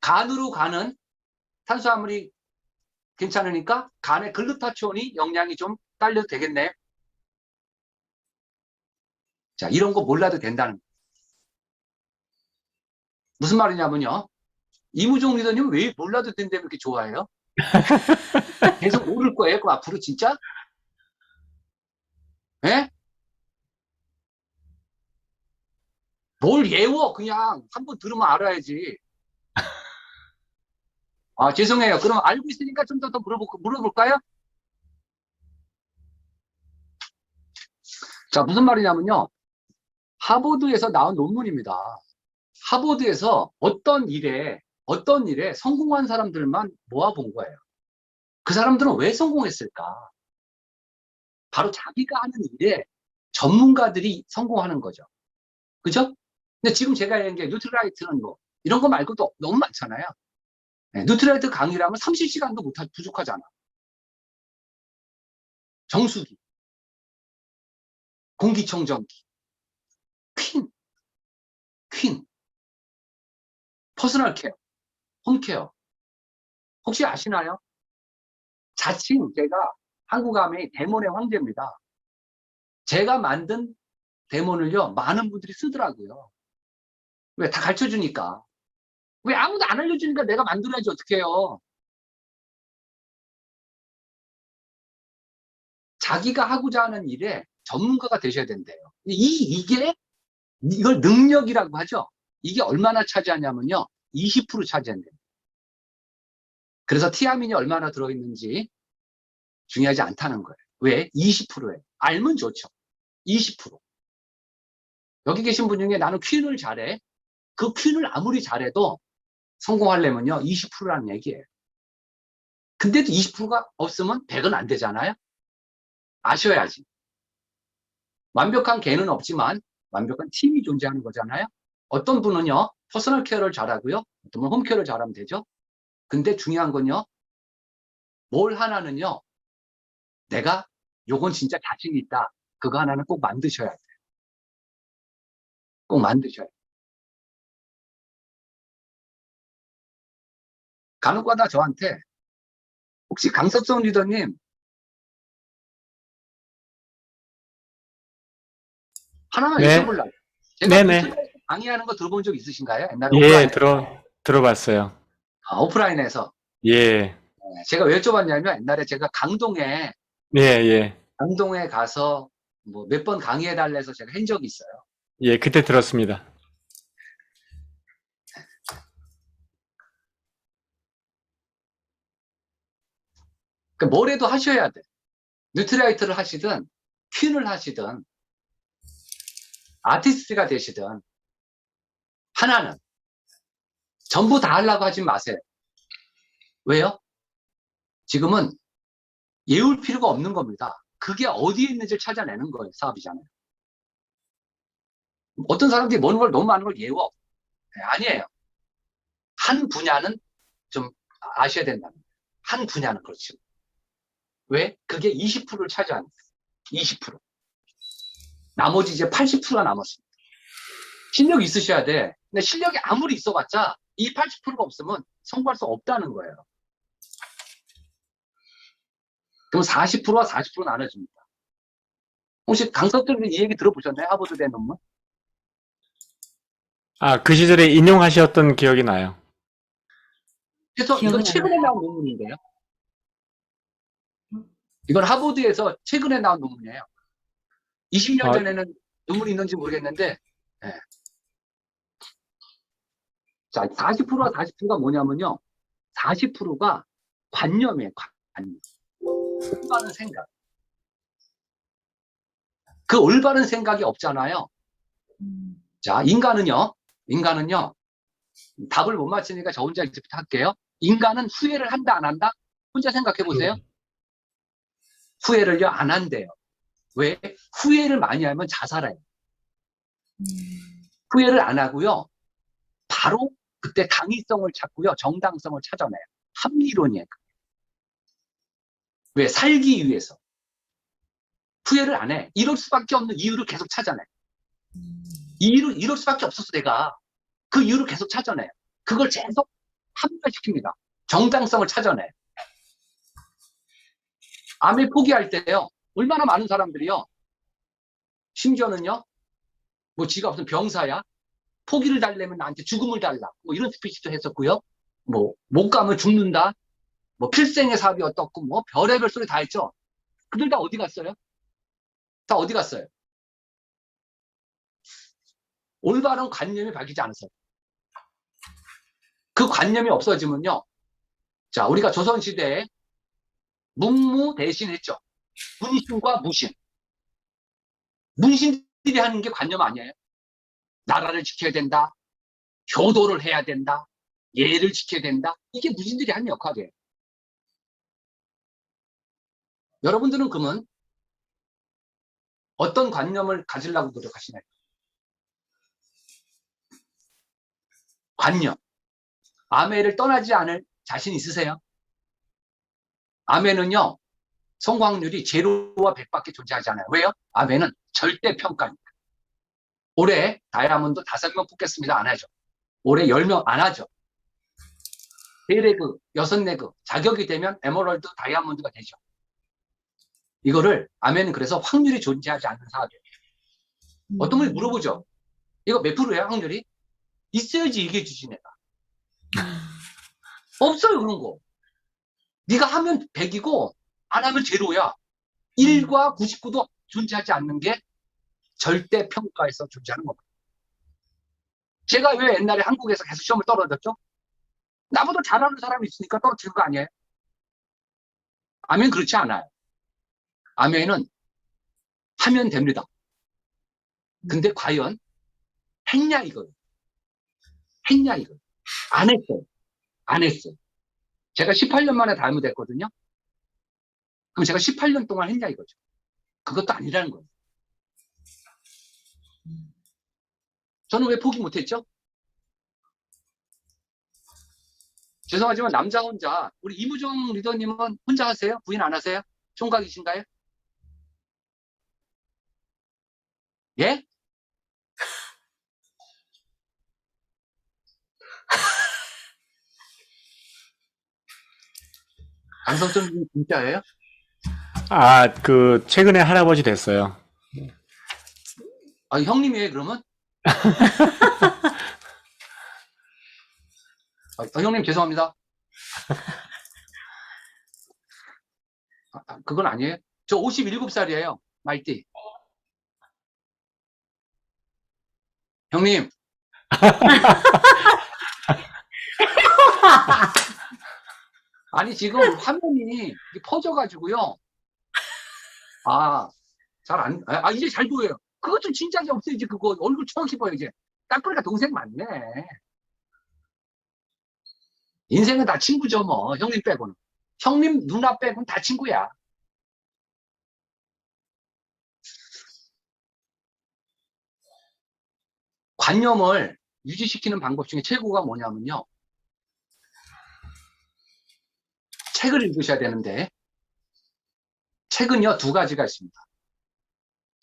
간으로 가는 탄수화물이 괜찮으니까 간에 글루타치온이 영양이 좀 딸려도 되겠네. 자, 이런 거 몰라도 된다는 거예요. 무슨 말이냐면요. 이무종 리더님 왜 몰라도 된다면 이렇게 좋아해요? 계속 모를 거예요, 그 앞으로 진짜? 예? 뭘 예워, 그냥. 한 번 들으면 알아야지. 죄송해요. 그럼 알고 있으니까 좀 더 물어볼까요? 자, 무슨 말이냐면요. 하버드에서 나온 논문입니다. 하버드에서 어떤 일에 성공한 사람들만 모아본 거예요. 그 사람들은 왜 성공했을까? 바로 자기가 하는 일에 전문가들이 성공하는 거죠. 그죠? 근데 지금 제가 얘기한 게 뉴트라이트는 뭐 이런 거 말고도 너무 많잖아요. 네, 뉴트라이트 강의라면 30시간도 부족하잖아. 정수기, 공기청정기, 퀸, 퍼스널 케어, 홈케어. 혹시 아시나요? 자칭 제가 한국아메이 데몬의 황제입니다. 제가 만든 데몬을요, 많은 분들이 쓰더라고요. 왜? 다 가르쳐 주니까. 왜 아무도 안 알려주니까 내가 만들어야지 어떡해요. 자기가 하고자 하는 일에 전문가가 되셔야 된대요. 이걸 능력이라고 하죠. 이게 얼마나 차지하냐면요. 20% 차지한대요. 그래서 티아민이 얼마나 들어있는지 중요하지 않다는 거예요. 왜? 20%예요. 알면 좋죠. 20%. 여기 계신 분 중에 나는 퀸을 잘해. 그 퀸을 아무리 잘해도 성공하려면요. 20%라는 얘기예요. 근데도 20%가 없으면 100은 안 되잖아요. 아셔야지. 완벽한 개는 없지만 완벽한 팀이 존재하는 거잖아요. 어떤 분은요. 퍼스널 케어를 잘하고요. 어떤 분은 홈케어를 잘하면 되죠. 근데 중요한 건요. 뭘 하나는요. 내가 요건 진짜 자신 있다. 그거 하나는 꼭 만드셔야 돼요. 꼭 만드셔야 돼요. 간혹가다 저한테 혹시 강석성 리더님 하나만 네. 여쭤보려고. 제가 네네. 유튜브에서 강의하는 거 들어본 적 있으신가요? 옛날에 예, 오프라인. 들어봤어요. 오프라인에서. 예. 제가 왜 여쭤봤냐면 옛날에 제가 강동에 예. 가서 뭐 몇 번 강의해달라 해서 제가 한 적이 있어요. 예, 그때 들었습니다. 그러니까 뭘 해도 하셔야 돼. 뉴트라이트를 하시든 퀸을 하시든 아티스트가 되시든 하나는 전부 다 하려고 하지 마세요. 왜요? 지금은 예울 필요가 없는 겁니다. 그게 어디에 있는지를 찾아내는 거예요. 사업이잖아요. 어떤 사람들이 모르는 걸 너무 많은 걸 예워. 아니에요. 한 분야는 좀 아셔야 된다는 거예요. 한 분야는 그렇지. 왜? 그게 20%를 차지하는 거예요. 20%. 나머지 이제 80%가 남았습니다. 실력이 있으셔야 돼. 근데 실력이 아무리 있어봤자 이 80%가 없으면 성공할 수 없다는 거예요. 그럼 40%와 40% 나눠집니다. 혹시 강석준 이 얘기 들어보셨나요? 하버드 대 논문? 아, 그 시절에 인용하셨던 기억이 나요. 그래서 이건 기억은 안 최근에 나요. 나온 논문인데요. 이건 하버드에서 최근에 나온 논문이에요. 20년 아, 전에는 논문이 있는지 모르겠는데, 예. 자, 40%와 40%가 뭐냐면요. 40%가 관념이에요, 관념. 올바른 생각. 그 올바른 생각이 없잖아요. 자, 인간은요, 답을 못 맞히니까 저 혼자 이제부터 할게요. 인간은 후회를 한다, 안 한다? 혼자 생각해 보세요. 후회를요, 안 한대요. 왜? 후회를 많이 하면 자살해요. 후회를 안 하고요, 바로 그때 당위성을 찾고요, 정당성을 찾아내요. 합리론이에요. 왜? 살기 위해서. 후회를 안 해. 이럴 수밖에 없는 이유를 계속 찾아내. 이럴 수밖에 없었어, 내가. 그 이유를 계속 찾아내. 그걸 계속 합리화시킵니다. 정당성을 찾아내. 암을 포기할 때요, 얼마나 많은 사람들이요, 심지어는요, 뭐 지가 무슨 병사야? 포기를 달래면 나한테 죽음을 달라. 뭐 이런 스피치도 했었고요. 뭐, 못 가면 죽는다. 뭐 필생의 사업이 어떻고, 뭐 별의별 소리 다 했죠. 그들 다 어디 갔어요? 다 어디 갔어요? 올바른 관념이 바뀌지 않았어요. 그 관념이 없어지면요. 자, 우리가 조선시대에 문무대신했죠. 문신과 무신. 문신들이 하는 게 관념 아니에요? 나라를 지켜야 된다. 효도를 해야 된다. 예를 지켜야 된다. 이게 문신들이 하는 역할이에요. 여러분들은 그러면 어떤 관념을 가지려고 노력하시나요? 관념. 아메를 떠나지 않을 자신 있으세요? 아메는요, 성공률이 제로와 100밖에 존재하지 않아요. 왜요? 아메는 절대 평가입니다. 올해 다이아몬드 5명 뽑겠습니다. 안 하죠. 올해 10명 안 하죠. 3레그, 6레그 자격이 되면 에메랄드 다이아몬드가 되죠. 이거를 아메는 그래서 확률이 존재하지 않는 사업이에요. 어떤 분이 물어보죠. 이거 몇 프로예요, 확률이? 있어야지 얘기해 주지, 내가. 없어요, 그런 거. 네가 하면 100이고 안 하면 제로야. 1과 99도 존재하지 않는 게 절대 평가에서 존재하는 겁니다. 제가 왜 옛날에 한국에서 계속 시험을 떨어졌죠? 나보다 잘하는 사람이 있으니까 떨어지는 거 아니에요? 아멘 그렇지 않아요. 아멘은 하면 됩니다. 근데 과연 했냐 이거예요. 했냐 이거예요. 안 했어요. 안 했어요. 제가 18년 만에 다이아몬드 됐거든요. 그럼 제가 18년 동안 했냐 이거죠. 그것도 아니라는 거예요. 저는 왜 포기 못했죠? 죄송하지만 남자 혼자, 우리 이무정 리더님은 혼자 하세요? 부인 안 하세요? 총각이신가요? 예? 강성준 진짜예요? 아, 그, 최근에 할아버지 됐어요. 아, 형님이에요, 그러면? 형님, 죄송합니다. 그건 아니에요? 저 57살이에요, 말띠. 형님. 아니, 지금 화면이 퍼져가지고요. 아, 이제 잘 보여요. 그것도 진작에 없어야지. 그거 얼굴 정확히 보여 이제. 딱거리가 동생 맞네. 인생은 다 친구죠 뭐. 형님 빼고는. 형님 누나 빼고는 다 친구야. 관념을 유지시키는 방법 중에 최고가 뭐냐면요. 책을 읽으셔야 되는데 책은요 두 가지가 있습니다.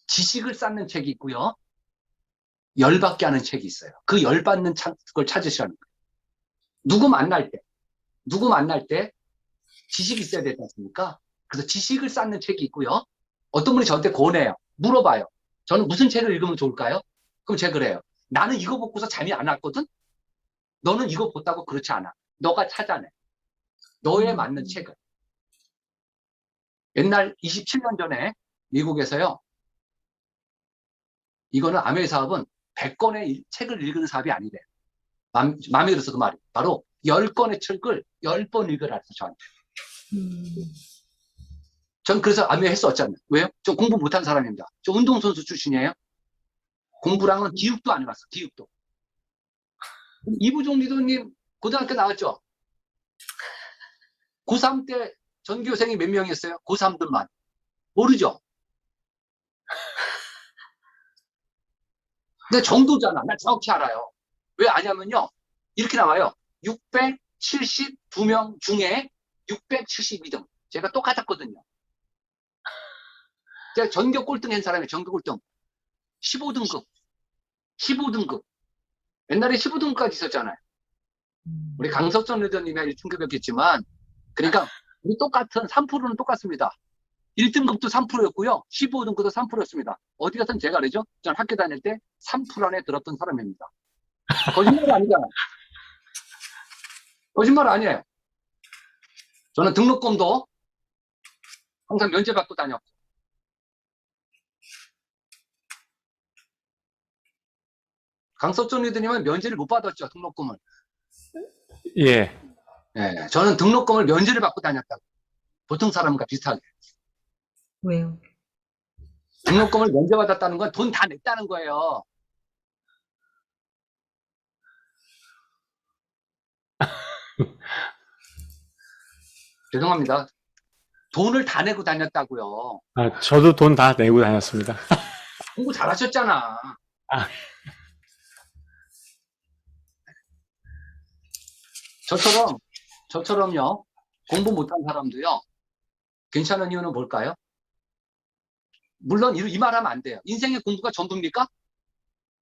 지식을 쌓는 책이 있고요. 열받게 하는 책이 있어요. 그 열받는 걸 찾으시라는 거예요. 누구 만날 때 지식이 있어야 되지 않습니까? 그래서 지식을 쌓는 책이 있고요. 어떤 분이 저한테 권해요. 물어봐요. 저는 무슨 책을 읽으면 좋을까요? 그럼 제가 그래요. 나는 이거 보고서 잠이 안 왔거든? 너는 이거 봤다고 그렇지 않아. 너가 찾아내. 너에 맞는 책을. 옛날 27년 전에 미국에서요. 이거는 아메 사업은 100권의 책을 읽는 사업이 아니래요. 마음에 들어서 그 말이. 바로 10권의 책을 10번 읽으라 해서 저한테. 전 그래서 아메 했었잖아요. 왜요? 저 공부 못한 사람입니다. 저 운동선수 출신이에요. 공부랑은 기육도 안 해봤어. 기육도. 이부종 리더님 고등학교 나왔죠? 고3 때 전교생이 몇 명이었어요? 고3들만. 모르죠? 근데 정도잖아. 나 정확히 알아요. 왜 아냐면요. 이렇게 나와요. 672명 중에 672등. 제가 똑같았거든요. 제가 전교 꼴등한 사람이에요. 전교 꼴등. 15등급. 15등급. 옛날에 15등급까지 있었잖아요. 우리 강석전 리더님이 1등급이었겠지만, 그러니까 우리 똑같은 3%는 똑같습니다. 1등급도 3%였고요. 15등급도 3%였습니다. 어디 가서는 제가 그러죠? 전 학교 다닐 때 3% 안에 들었던 사람입니다. 거짓말 아니잖아요. 거짓말 아니에요. 저는 등록금도 항상 면제받고 다녔고. 강석전 리더님은 면제를 못 받았죠, 등록금을. 예. 예, 저는 등록금을 면제를 받고 다녔다고. 보통 사람과 비슷하게. 왜요? 등록금을 면제받았다는 건 돈 다 냈다는 거예요. 죄송합니다. 돈을 다 내고 다녔다고요. 저도 돈 다 내고 다녔습니다. 공부 잘하셨잖아. 아. 저처럼요. 공부 못한 사람도요. 괜찮은 이유는 뭘까요? 물론 이 말하면 안 돼요. 인생의 공부가 전부입니까?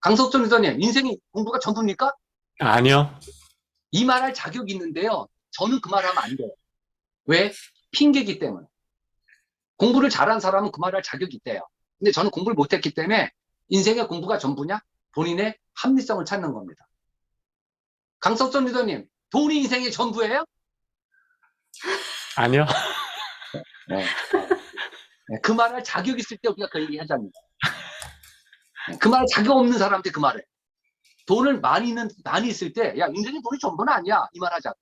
강석준 리더님, 인생의 공부가 전부입니까? 아니요. 이 말할 자격이 있는데요. 저는 그 말하면 안 돼요. 왜? 핑계기 때문에. 공부를 잘한 사람은 그 말할 자격이 있대요. 근데 저는 공부를 못했기 때문에 인생의 공부가 전부냐? 본인의 합리성을 찾는 겁니다. 강석준 리더님, 돈이 인생의 전부예요? 아니요. 네. 그 말할 자격 있을 때 우리가 그 얘기 하자는 그 말할 자격 없는 사람한테 그 말해. 돈을 많이 있을 때, 야, 인생의 돈이 전부는 아니야. 이 말 하자.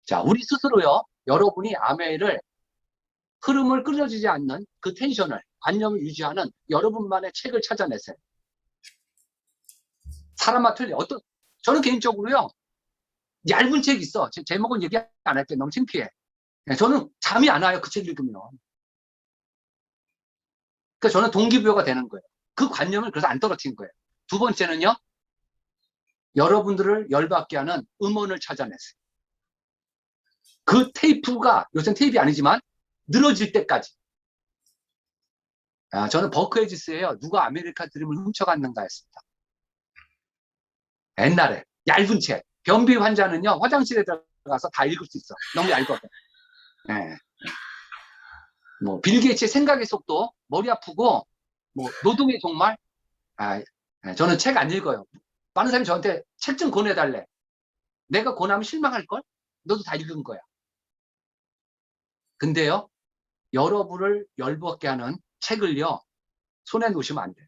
자, 우리 스스로요, 여러분이 아메이를 흐름을 끊어지지 않는 그 텐션을, 관념을 유지하는 여러분만의 책을 찾아내세요. 사람마다 틀려. 저는 개인적으로요, 얇은 책이 있어. 제목은 얘기 안 할게. 너무 창피해. 저는 잠이 안 와요. 그 책 읽으면. 그러니까 저는 동기부여가 되는 거예요. 그 관념을 그래서 안 떨어뜨린 거예요. 두 번째는요, 여러분들을 열받게 하는 음원을 찾아내세요. 그 테이프가, 요새는 테이프가 아니지만, 늘어질 때까지. 저는 버크헤지스예요. 누가 아메리카 드림을 훔쳐갔는가 했습니다. 옛날에 얇은 책. 변비 환자는요, 화장실에 들어가서 다 읽을 수 있어. 너무 얇거든. 네. 뭐, 빌 게이츠의 생각의 속도, 머리 아프고, 뭐, 노동의 종말. 저는 책 안 읽어요. 많은 사람이 저한테 책 좀 권해달래. 내가 권하면 실망할걸? 너도 다 읽은 거야. 근데요, 여러분을 열받게 하는 책을요, 손에 놓으시면 안 돼요.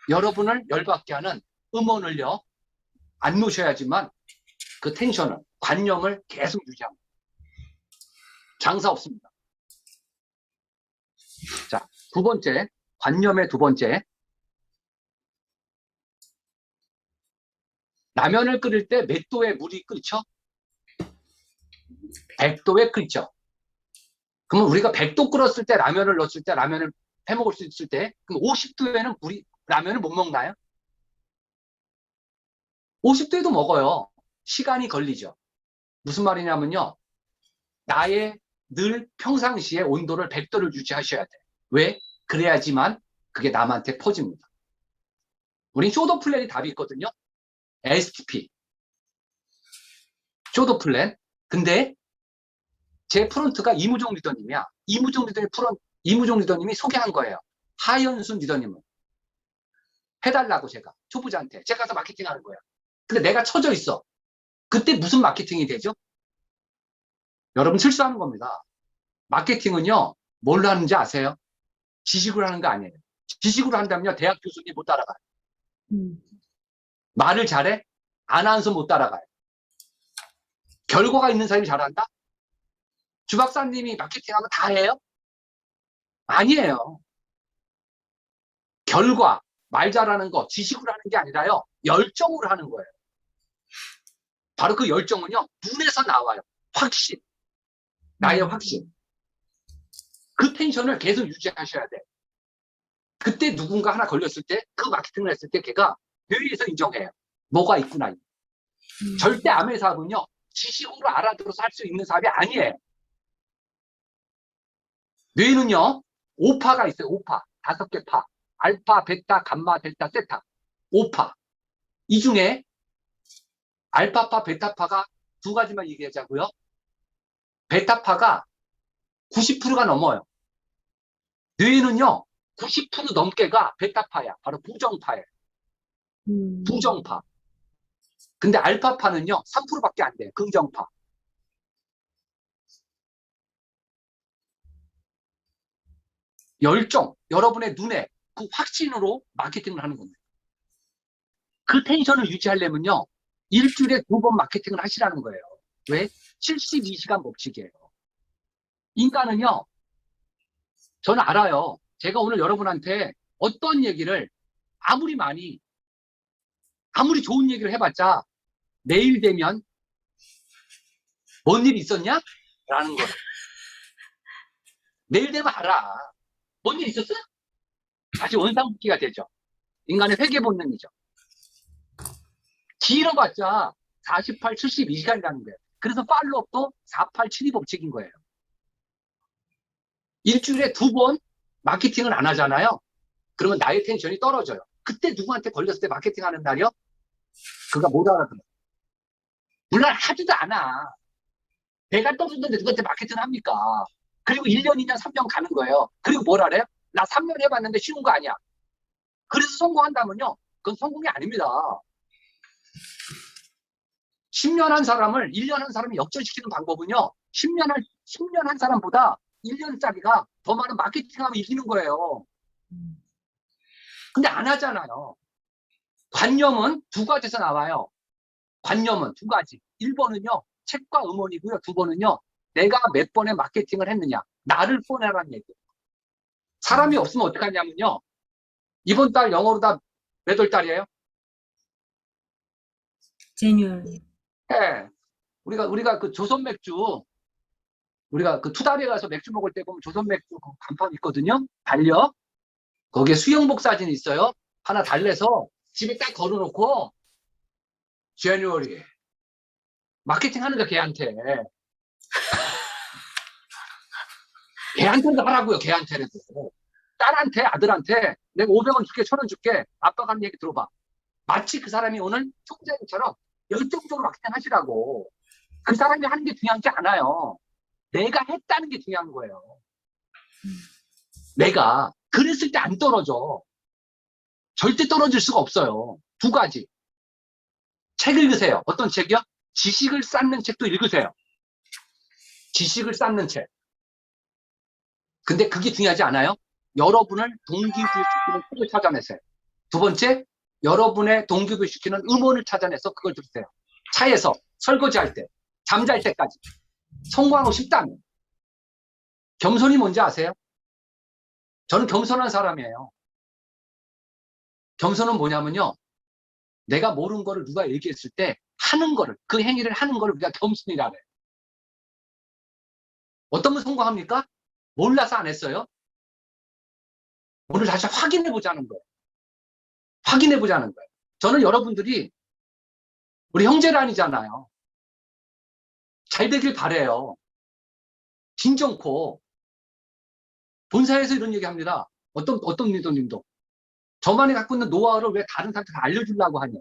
여러분을 열받게 하는 음원을요, 안 놓으셔야지만 그 텐션을, 관념을 계속 유지합니다. 장사 없습니다. 자, 두 번째, 관념의 두 번째. 라면을 끓일 때 몇 도에 물이 끓죠? 100도에 끓죠. 그러면 우리가 100도 끓었을 때 라면을 넣었을 때 라면을 해 먹을 수 있을 때 그럼 50도에는 라면을 못 먹나요? 50도에도 먹어요. 시간이 걸리죠. 무슨 말이냐면요. 나의 늘 평상시에 온도를 100도를 유지하셔야 돼. 왜? 그래야지만 그게 남한테 퍼집니다. 우린 쇼도플랜이 답이 있거든요. STP. 쇼도플랜. 근데 제 프론트가 이무종 리더님이야. 이무종 리더님이 소개한 거예요. 하현순 리더님은. 해달라고 제가. 초보자한테. 제가 가서 마케팅 하는 거야. 근데 내가 쳐져 있어. 그때 무슨 마케팅이 되죠? 여러분 실수하는 겁니다. 마케팅은요, 뭘로 하는지 아세요? 지식으로 하는 거 아니에요. 지식으로 한다면요, 대학 교수님 못 따라가요. 말을 잘해? 아나운서 못 따라가요. 결과가 있는 사람이 잘한다? 주 박사님이 마케팅하면 다 해요? 아니에요. 결과, 말 잘하는 거, 지식으로 하는 게 아니라요, 열정으로 하는 거예요. 바로 그 열정은요, 눈에서 나와요. 확신. 나의 확신. 그 텐션을 계속 유지하셔야 돼. 그때 누군가 하나 걸렸을 때, 그 마케팅을 했을 때 걔가 뇌에서 인정해요. 뭐가 있구나. 절대 암의 사업은요, 지식으로 알아들어서 할 수 있는 사업이 아니에요. 뇌는요, 5파가 있어요. 5파. 5개 파. 알파, 베타, 감마, 델타, 세타. 5파. 이 중에 알파파, 베타파가 두 가지만 얘기하자고요. 베타파가 90%가 넘어요. 뇌는요, 90% 넘게가 베타파야. 바로 부정파예요. 부정파. 근데 알파파는요, 3%밖에 안 돼요. 긍정파. 열정, 여러분의 눈에 그 확신으로 마케팅을 하는 겁니다. 그 텐션을 유지하려면요, 일주일에 2번 마케팅을 하시라는 거예요. 왜? 72시간 법칙이에요. 인간은요, 저는 알아요. 제가 오늘 여러분한테 어떤 얘기를 아무리 좋은 얘기를 해봤자 내일 되면 뭔 일이 있었냐? 라는 거예요. 내일 되면 알아. 뭔 일 있었어? 다시 원상복귀가 되죠. 인간의 회귀 본능이죠. 길어봤자 48, 72시간이라는 거예요. 그래서 팔로업도 487이 법칙인 거예요. 일주일에 2번 마케팅을 안 하잖아요. 그러면 나의 텐션이 떨어져요. 그때 누구한테 걸렸을 때 마케팅 하는 날이요? 그가 못 알아들어. 물론 하지도 않아. 배가 떠주는데 누구한테 마케팅을 합니까? 그리고 1년, 2년, 3년 가는 거예요. 그리고 뭘 알아요? 나 3년 해봤는데 쉬운 거 아니야. 그래서 성공한다면요. 그건 성공이 아닙니다. 10년 한 사람을 1년 한 사람이 역전시키는 방법은요. 10년 한 사람보다 1년짜리가 더 많은 마케팅하면 이기는 거예요. 근데 안 하잖아요. 관념은 두 가지에서 나와요. 관념은 두 가지. 1번은요. 책과 음원이고요. 2번은요. 내가 몇 번의 마케팅을 했느냐. 나를 뽀내라는 얘기예요. 사람이 없으면 어떡하냐면요. 이번 달 영어로 다 몇 월 달이에요? 제뉴얼. 예. 우리가 그 조선 맥주, 우리가 그 투다리에 가서 맥주 먹을 때 보면 조선 맥주 그 간판 있거든요. 달려. 거기에 수영복 사진이 있어요. 하나 달래서 집에 딱 걸어놓고, 제뉴얼이. 마케팅 하는 거야, 걔한테. 걔한테도 하라고요, 걔한테라도. 딸한테, 아들한테, 내가 500원 줄게, 1000원 줄게. 아빠가 하는 얘기 들어봐. 마치 그 사람이 오늘 총장님처럼 열정적으로 마케팅 하시라고. 그 사람이 하는 게 중요한 게 않아요. 내가 했다는 게 중요한 거예요. 내가. 그랬을 때 안 떨어져. 절대 떨어질 수가 없어요. 두 가지. 책 읽으세요. 어떤 책이요? 지식을 쌓는 책도 읽으세요. 지식을 쌓는 책. 근데 그게 중요하지 않아요? 여러분을 동기부여시키는 책을 찾아내세요. 두 번째, 여러분의 동기부여시키는 음원을 찾아내서 그걸 들으세요. 차에서, 설거지할 때, 잠잘 때까지. 성공하고 싶다면. 겸손이 뭔지 아세요? 저는 겸손한 사람이에요. 겸손은 뭐냐면요. 내가 모르는 거를 누가 얘기했을 때 하는 거를, 그 행위를 하는 거를 우리가 겸손이라 그래요. 어떤 분 성공합니까? 몰라서 안 했어요. 오늘 다시 확인해 보자는 거예요. 확인해 보자는 거예요. 저는 여러분들이 우리 형제란이잖아요. 잘 되길 바래요. 진정코. 본사에서 이런 얘기 합니다. 어떤 리더님도. 저만이 갖고 있는 노하우를 왜 다른 사람한테 알려주려고 하냐.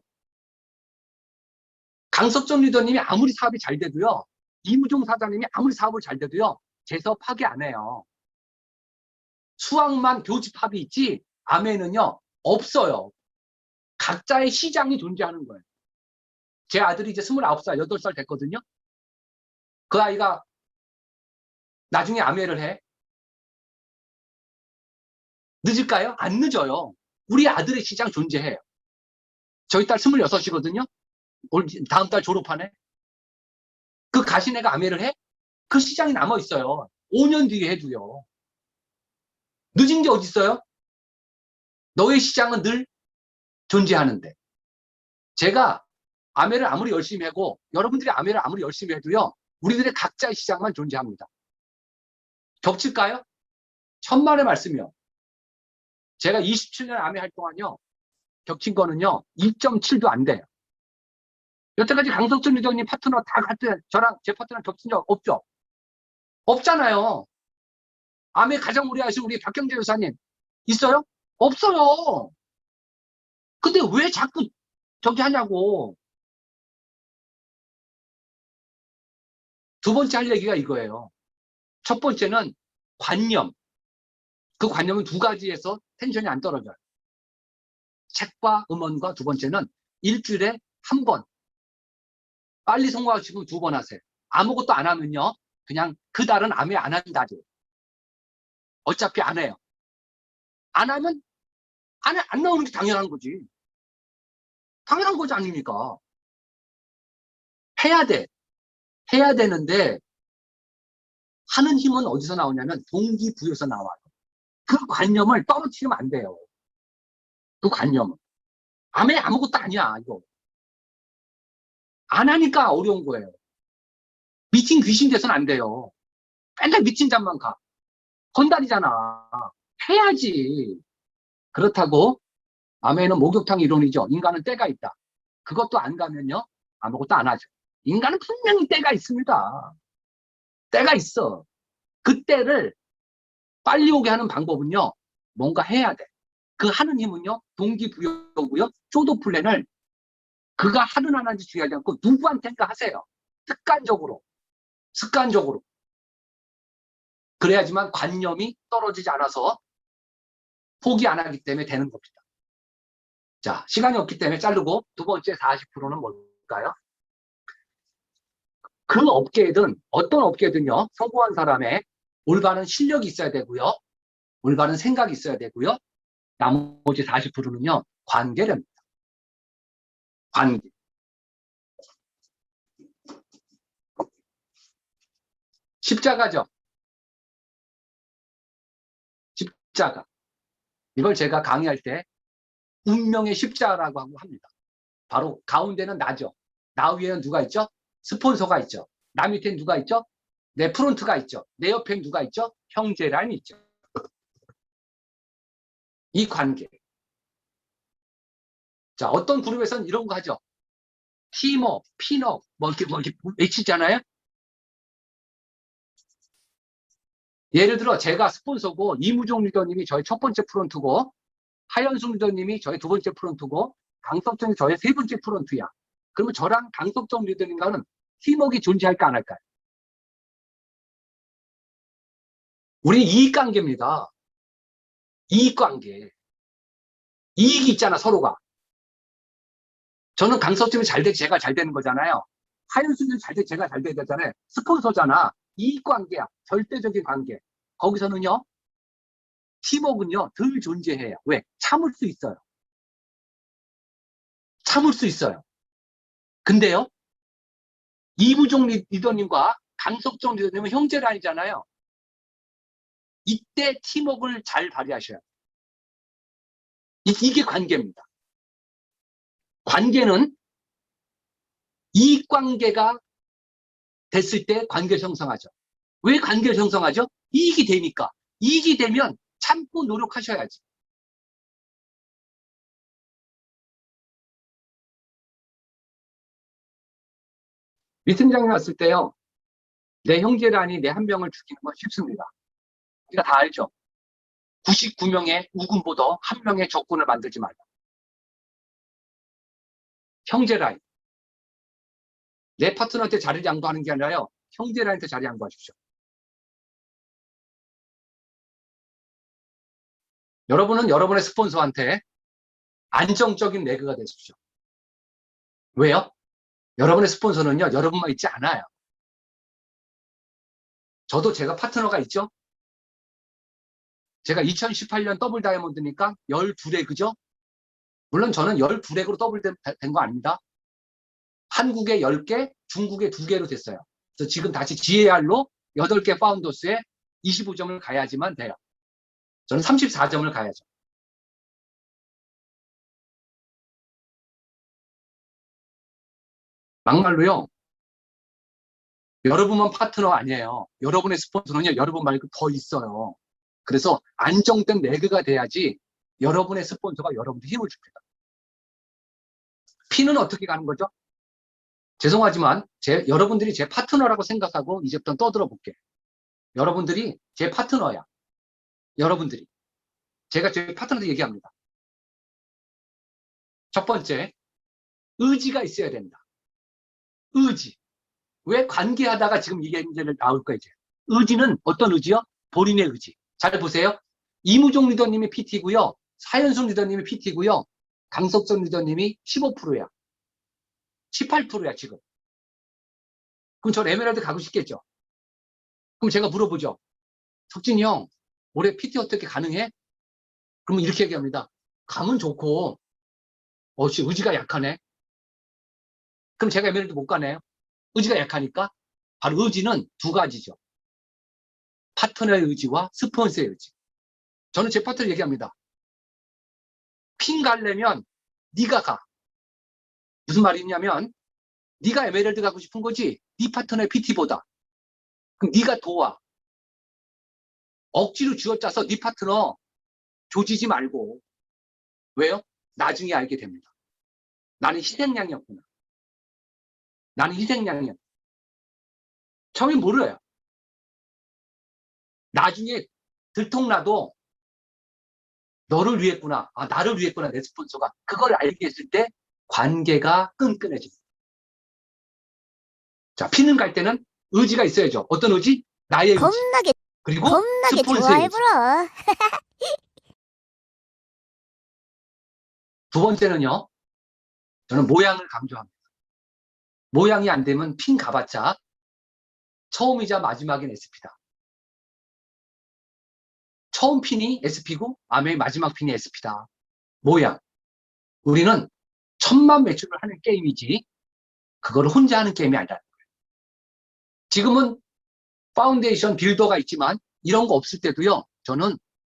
강석정 리더님이 아무리 사업이 잘 돼도요. 이무종 사장님이 아무리 사업을 잘 돼도요. 제 사업 파괴 안 해요. 수학만 교집합이 있지 암에는요. 없어요. 각자의 시장이 존재하는 거예요. 제 아들이 이제 29살, 8살 됐거든요. 그 아이가 나중에 암회를 해. 늦을까요? 안 늦어요. 우리 아들의 시장 존재해요. 저희 딸 26이거든요. 다음 달 졸업하네. 그 가신애가 암회를 해? 그 시장이 남아있어요. 5년 뒤에 해도요. 늦은 게 어디 있어요? 너의 시장은 늘 존재하는데. 제가 암회를 아무리 열심히 하고 여러분들이 암회를 아무리 열심히 해도요. 우리들의 각자의 시장만 존재합니다. 겹칠까요? 천만의 말씀이요. 제가 27년 암회 활동한요. 겹친 거는요. 2.7도 안 돼요. 여태까지 강석준 리더님 파트너 다 같은 저랑 제 파트너 겹친 적 없죠? 없잖아요. 암에 가장 오래 하신 우리 박경재 여사님 있어요? 없어요. 근데 왜 자꾸 저기 하냐고. 두 번째 할 얘기가 이거예요. 첫 번째는 관념. 그 관념은 두 가지에서 텐션이 안 떨어져요. 책과 음원과 두 번째는 일주일에 한 번. 빨리 성공하시면 2번 하세요. 아무것도 안 하면요. 그냥 그 달은 암에 안 한다죠. 어차피 안 해요. 안 하면 안 나오는 게 당연한 거지. 당연한 거지 아닙니까? 해야 돼. 해야 되는데 하는 힘은 어디서 나오냐면 동기부여에서 나와요. 그 관념을 떨어뜨리면 안 돼요. 그 관념은. 암에 아무것도 아니야 이거. 안 하니까 어려운 거예요. 미팅 귀신 돼서는 안 돼요. 맨날 미팅 잠만 가. 건달이잖아. 해야지. 그렇다고 암에는 목욕탕 이론이죠. 인간은 때가 있다. 그것도 안 가면요. 아무것도 안 하죠. 인간은 분명히 때가 있습니다. 때가 있어. 그 때를 빨리 오게 하는 방법은요. 뭔가 해야 돼. 그 하는 힘은요. 동기부여고요. 쪼도 플랜을 그가 하든 안 하는지 중요하지 않고 누구한테인가 하세요. 습관적으로. 습관적으로. 그래야지만 관념이 떨어지지 않아서 포기 안 하기 때문에 되는 겁니다. 자, 시간이 없기 때문에 자르고 두 번째 40%는 뭘까요? 그 업계든 어떤 업계든요. 성공한 사람의 올바른 실력이 있어야 되고요. 올바른 생각이 있어야 되고요. 나머지 40%는요. 관계랍니다. 관계. 십자가죠. 십자가. 이걸 제가 강의할 때 운명의 십자가라고 하고 합니다. 바로 가운데는 나죠. 나 위에는 누가 있죠? 스폰서가 있죠. 나 밑에는 누가 있죠? 내 프론트가 있죠. 내 옆에는 누가 있죠? 형제란이 있죠. 이 관계. 자, 어떤 그룹에서는 이런 거 하죠. 팀업, 핀업, 뭐 이렇게 외치잖아요. 예를 들어 제가 스폰서고 이무종 리더님이 저의 첫 번째 프론트고 하현숙 리더님이 저의 두 번째 프론트고 강석정이 저의 세 번째 프론트야. 그러면 저랑 강석정 리더님과는 팀워크가 존재할까 안 할까요? 우리 이익관계입니다. 이익관계. 이익이 있잖아 서로가. 저는 강석정이 잘 되지 제가 잘 되는 거잖아요. 하현숙이 잘 되지 제가 잘 돼야 되잖아요. 스폰서잖아. 이익관계야. 절대적인 관계. 거기서는요. 팀워크는요. 덜 존재해요. 왜? 참을 수 있어요. 참을 수 있어요. 근데요. 이무종 리더님과 강석정 리더님은 형제란이잖아요. 이때 팀워크를 잘 발휘하셔야 돼요. 이게 관계입니다. 관계는 이익관계가 됐을 때 관계를 형성하죠. 왜 관계를 형성하죠? 이익이 되니까. 이익이 되면 참고 노력하셔야지. 위팀장이 왔을 때요. 내 형제라니 내 한 명을 죽이는 건 쉽습니다. 우리가 다 알죠. 99명의 우군보도 한 명의 적군을 만들지 말라. 형제라인. 내 파트너한테 자리를 양보하는 게 아니라요. 형제라인한테 자리 양보하십시오. 여러분은 여러분의 스폰서한테 안정적인 레그가 되십시오. 왜요? 여러분의 스폰서는요. 여러분만 있지 않아요. 저도 제가 파트너가 있죠. 제가 2018년 더블 다이아몬드니까 12레그죠. 물론 저는 12레그로 더블 된 거 아닙니다. 한국에 10개, 중국에 2개로 됐어요. 그래서 지금 다시 GAR로 8개 파운더스에 25점을 가야지만 돼요. 저는 34점을 가야죠. 막말로요. 여러분만 파트너 아니에요. 여러분의 스폰서는요. 여러분 말고 더 있어요. 그래서 안정된 레그가 돼야지 여러분의 스폰서가 여러분한테 힘을 줍니다. 피는 어떻게 가는 거죠? 죄송하지만 여러분들이 제 파트너라고 생각하고 이제부터 떠들어 볼게요. 여러분들이 제 파트너야. 여러분들이. 제가 제 파트너한테 얘기합니다. 첫 번째, 의지가 있어야 된다. 의지. 왜 관계하다가 지금 이게 이제 나올 거예요, 이제. 의지는 어떤 의지요? 본인의 의지. 잘 보세요. 이무종 리더님이 PT고요. 사연순 리더님이 PT고요. 강석선 리더님이 15%야. 18%야, 지금. 그럼 저 에메랄드 가고 싶겠죠? 그럼 제가 물어보죠. 석진이 형, 올해 PT 어떻게 가능해? 그러면 이렇게 얘기합니다. 가면 좋고, 의지가 약하네. 그럼 제가 에메랄드 못 가네요. 의지가 약하니까. 바로 의지는 두 가지죠. 파트너의 의지와 스폰서의 의지. 저는 제 파트너 얘기합니다. 핀 가려면 네가 가. 무슨 말이냐면 네가 에메랄드 가고 싶은 거지 네 파트너의 PT보다. 그럼 네가 도와. 억지로 쥐어짜서 네 파트너 조지지 말고. 왜요? 나중에 알게 됩니다. 나는 희생양이었구나. 나는 희생양이야. 처음엔 모르요. 나중에 들통나도 너를 위했구나. 아, 나를 위했구나. 내 스폰서가. 그걸 알게 했을 때 관계가 끈끈해집니다. 자, 피는 갈 때는 의지가 있어야죠. 어떤 의지? 나의 의지. 그리고 겁나게 스폰서의 의지. 좋아해보러. 두 번째는요. 저는 모양을 강조합니다. 모양이 안 되면 핀 가봤자 처음이자 마지막인 SP다. 처음 핀이 SP고 맨 마지막 핀이 SP다. 모양. 우리는 1000만 매출을 하는 게임이지 그걸 혼자 하는 게임이 아니라는 거예요. 지금은 파운데이션 빌더가 있지만 이런 거 없을 때도요. 저는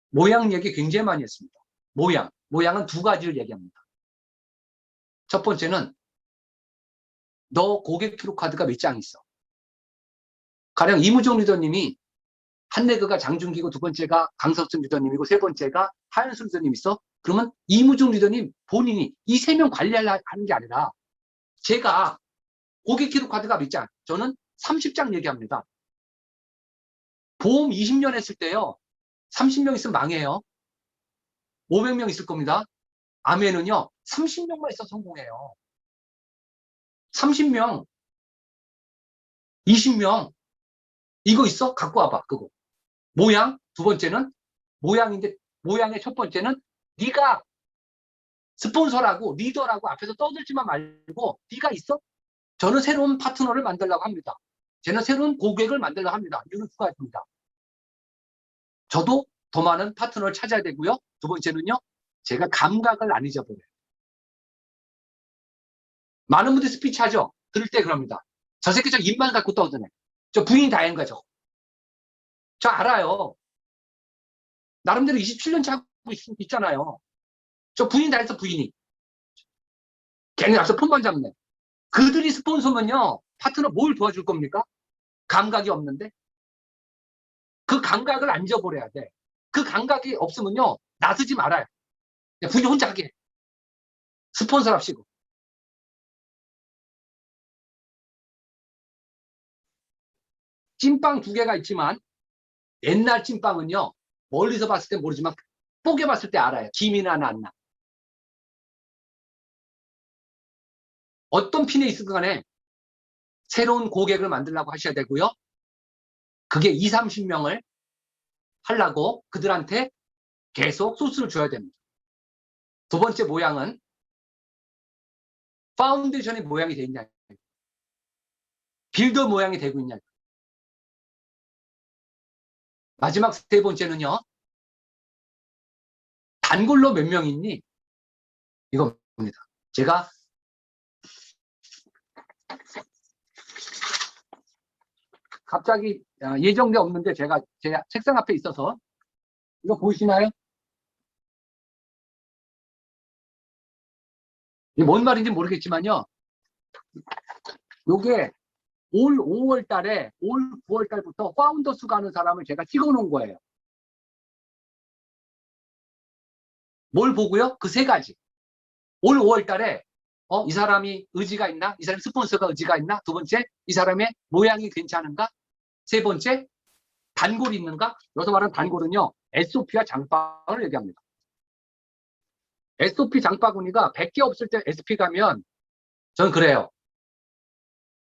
모양 얘기 굉장히 많이 했습니다. 모양. 모양은 두 가지를 얘기합니다. 첫 번째는 너 고객 기록 카드가 몇 장 있어? 가령 이무종 리더님이 한레그가 장준기고 두 번째가 강석준 리더님이고 세 번째가 하현수 리더님 있어? 그러면 이무종 리더님 본인이 이 세 명 관리하는 게 아니라 제가 고객 기록 카드가 몇 장? 저는 30장 얘기합니다. 보험 20년 했을 때요. 30명 있으면 망해요. 500명 있을 겁니다. 아메는요. 30명만 있어 성공해요. 30명, 20명 이거 있어? 갖고 와봐. 그거. 모양 두 번째는 모양인데 모양의 첫 번째는 네가 스폰서라고 리더라고 앞에서 떠들지만 말고 네가 있어? 저는 새로운 파트너를 만들려고 합니다. 저는 새로운 고객을 만들려고 합니다. 이런 두 가지입니다. 저도 더 많은 파트너를 찾아야 되고요. 두 번째는요. 제가 감각을 안 잊어버려요. 많은 분들이 스피치 하죠. 들을 때 그럽니다. 저 새끼 저 입만 갖고 떠드네. 저 부인이 다인 거죠. 저 알아요. 나름대로 27년째 하고 있잖아요. 저 부인 다 해서 부인이. 걔네 와서 폰만 잡네. 그들이 스폰서면요. 파트너 뭘 도와줄 겁니까? 감각이 없는데? 그 감각을 안 잊어버려야 돼. 그 감각이 없으면요. 나서지 말아요. 그냥 부인 혼자 하게 해. 스폰서랍시고. 찐빵 두 개가 있지만 옛날 찐빵은요. 멀리서 봤을 때 모르지만 뽀개 봤을 때 알아요. 김이 나나 안 나. 어떤 핀에 있을 간에 새로운 고객을 만들려고 하셔야 되고요. 그게 20, 30명을 하려고 그들한테 계속 소스를 줘야 됩니다. 두 번째 모양은 파운데이션의 모양이 되어 있냐, 빌더 모양이 되고 있냐. 마지막 세 번째는요. 단골로 몇 명 있니? 이겁니다. 제가 갑자기 예정돼 없는데 제가 제 책상 앞에 있어서 이거 보이시나요? 이게 뭔 말인지 모르겠지만요. 요게 올 5월 달에 올 9월 달부터 파운더스 가는 사람을 제가 찍어 놓은 거예요. 뭘 보고요? 그 세 가지. 올 5월 달에 이 사람이 의지가 있나? 이 사람 스폰서가 의지가 있나? 두 번째, 이 사람의 모양이 괜찮은가? 세 번째, 단골이 있는가? 여기서 말하는 단골은요. SOP와 장바구니를 얘기합니다. SOP 장바구니가 100개 없을 때 SP 가면 저는 그래요.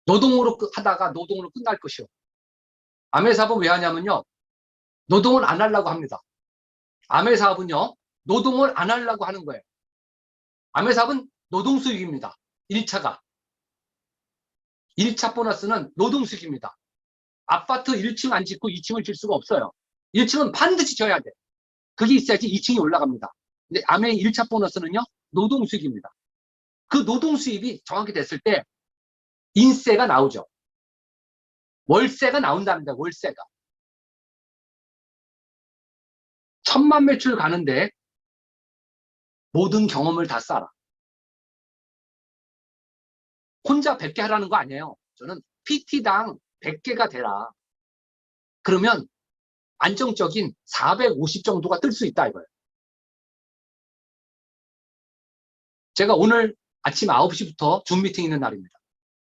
노동으로 하다가 노동으로 끝날 것이요. 아메 사업은 왜 하냐면요. 노동을 안 하려고 합니다. 아메 사업은요. 노동을 안 하려고 하는 거예요. 아메 사업은 노동 수익입니다. 1차가. 1차 보너스는 노동 수익입니다. 아파트 1층 안 짓고 2층을 질 수가 없어요. 1층은 반드시 져야 돼. 그게 있어야지 2층이 올라갑니다. 근데 아메 1차 보너스는요. 노동 수익입니다. 그 노동 수입이 정확히 됐을 때 인세가 나오죠. 월세가 나온답니다. 월세가. 1000만 매출 가는데 모든 경험을 다 쌓아. 혼자 100개 하라는 거 아니에요. 저는 PT당 100개가 되라. 그러면 안정적인 450 정도가 뜰 수 있다 이거예요. 제가 오늘 아침 9시부터 줌 미팅 있는 날입니다.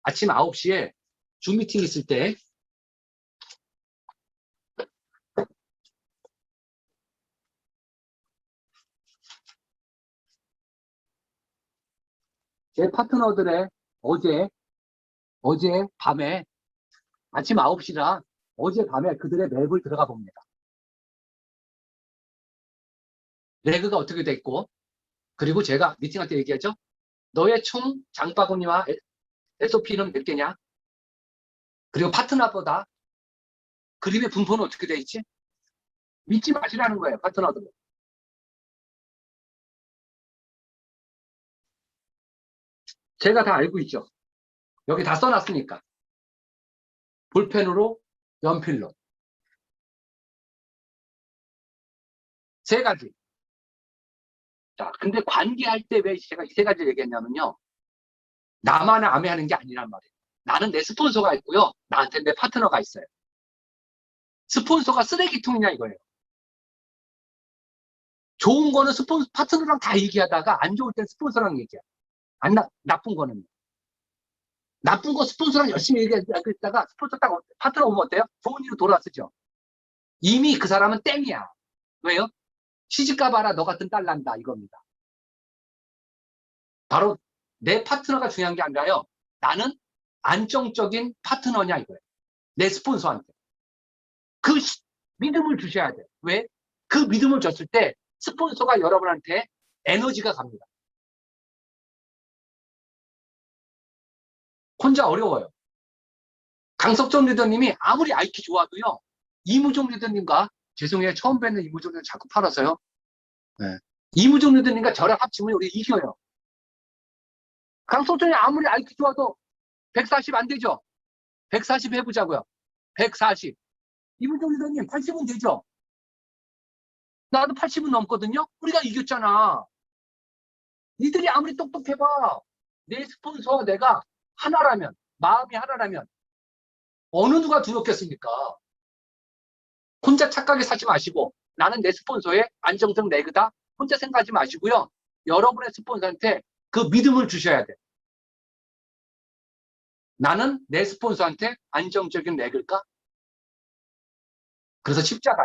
아침 9시에 줌 미팅 있을 때 제 파트너들의 어제 밤에 아침 9시라 어제 밤에 그들의 랩을 들어가 봅니다. 레그가 어떻게 됐고 그리고 제가 미팅할 때 얘기하죠. 너의 총 장바구니와 SOP는 몇 개냐? 그리고 파트너보다 그림의 분포는 어떻게 돼 있지? 믿지 마시라는 거예요. 파트너들. 제가 다 알고 있죠. 여기 다 써놨으니까. 볼펜으로 연필로. 세 가지. 자, 근데 관계할 때 왜 제가 이 세 가지 얘기했냐면요. 나만 암해하는 게 아니란 말이에요. 나는 내 스폰서가 있고요. 나한테 내 파트너가 있어요. 스폰서가 쓰레기통이냐 이거예요. 좋은 거는 파트너랑 다 얘기하다가 안 좋을 땐 스폰서랑 얘기해. 나쁜 거는. 나쁜 거 스폰서랑 열심히 얘기했다가 스폰서 딱 파트너 오면 어때요? 좋은 일로 돌아서죠. 이미 그 사람은 땡이야. 왜요? 시집가 봐라 너 같은 딸 난다 이겁니다. 바로 내 파트너가 중요한 게 아니라요. 나는 안정적인 파트너냐 이거예요. 내 스폰서한테. 그 믿음을 주셔야 돼요. 왜? 그 믿음을 줬을 때 스폰서가 여러분한테 에너지가 갑니다. 혼자 어려워요. 강석정 리더님이 아무리 IQ 좋아도요. 이무종 리더님과 죄송해요. 처음 뵙는 이무종 리더 자꾸 팔아서요. 네. 이무종 리더님과 저랑 합치면 우리 이겨요. 강석정이 아무리 IQ 좋아도 140 안 되죠? 140 해보자고요. 140. 이무종 리더님 80은 되죠? 나도 80은 넘거든요. 우리가 이겼잖아. 니들이 아무리 똑똑해봐. 내 스폰서와 내가 하나라면, 마음이 하나라면 어느 누가 두렵겠습니까? 혼자 착하게 사지 마시고 나는 내 스폰서의 안정적 레그다. 혼자 생각하지 마시고요. 여러분의 스폰서한테 그 믿음을 주셔야 돼. 나는 내 스폰서한테 안정적인 레그일까? 그래서 십자가,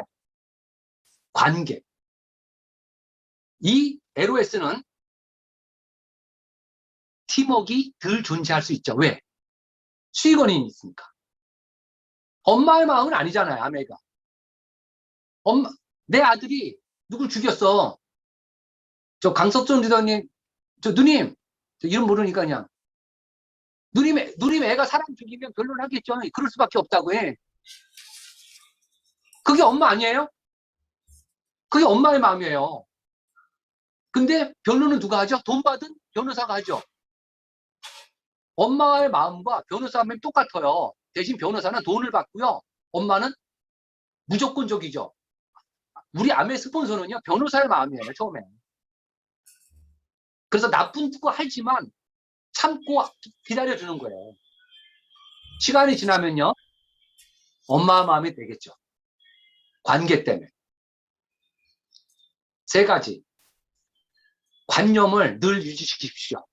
관계. 이 LOS는 팀워크가 덜 존재할 수 있죠. 왜? 수익원이 있으니까. 엄마의 마음은 아니잖아요, 아내가. 내 아들이 누굴 죽였어. 저 강석준 리더님, 저 누님, 저 이름 모르니까 그냥. 누님 애가 사람 죽이면 변론하겠죠. 그럴 수밖에 없다고 해. 그게 엄마 아니에요? 그게 엄마의 마음이에요. 근데 변론은 누가 하죠? 돈 받은 변호사가 하죠. 엄마의 마음과 변호사 마음이 똑같아요. 대신 변호사는 돈을 받고요. 엄마는 무조건적이죠. 우리 아메 스폰서는요, 변호사의 마음이에요, 처음에. 그래서 나쁜 거 하지만 참고 기다려주는 거예요. 시간이 지나면요, 엄마 마음이 되겠죠. 관계 때문에. 세 가지. 관념을 늘 유지시키십시오.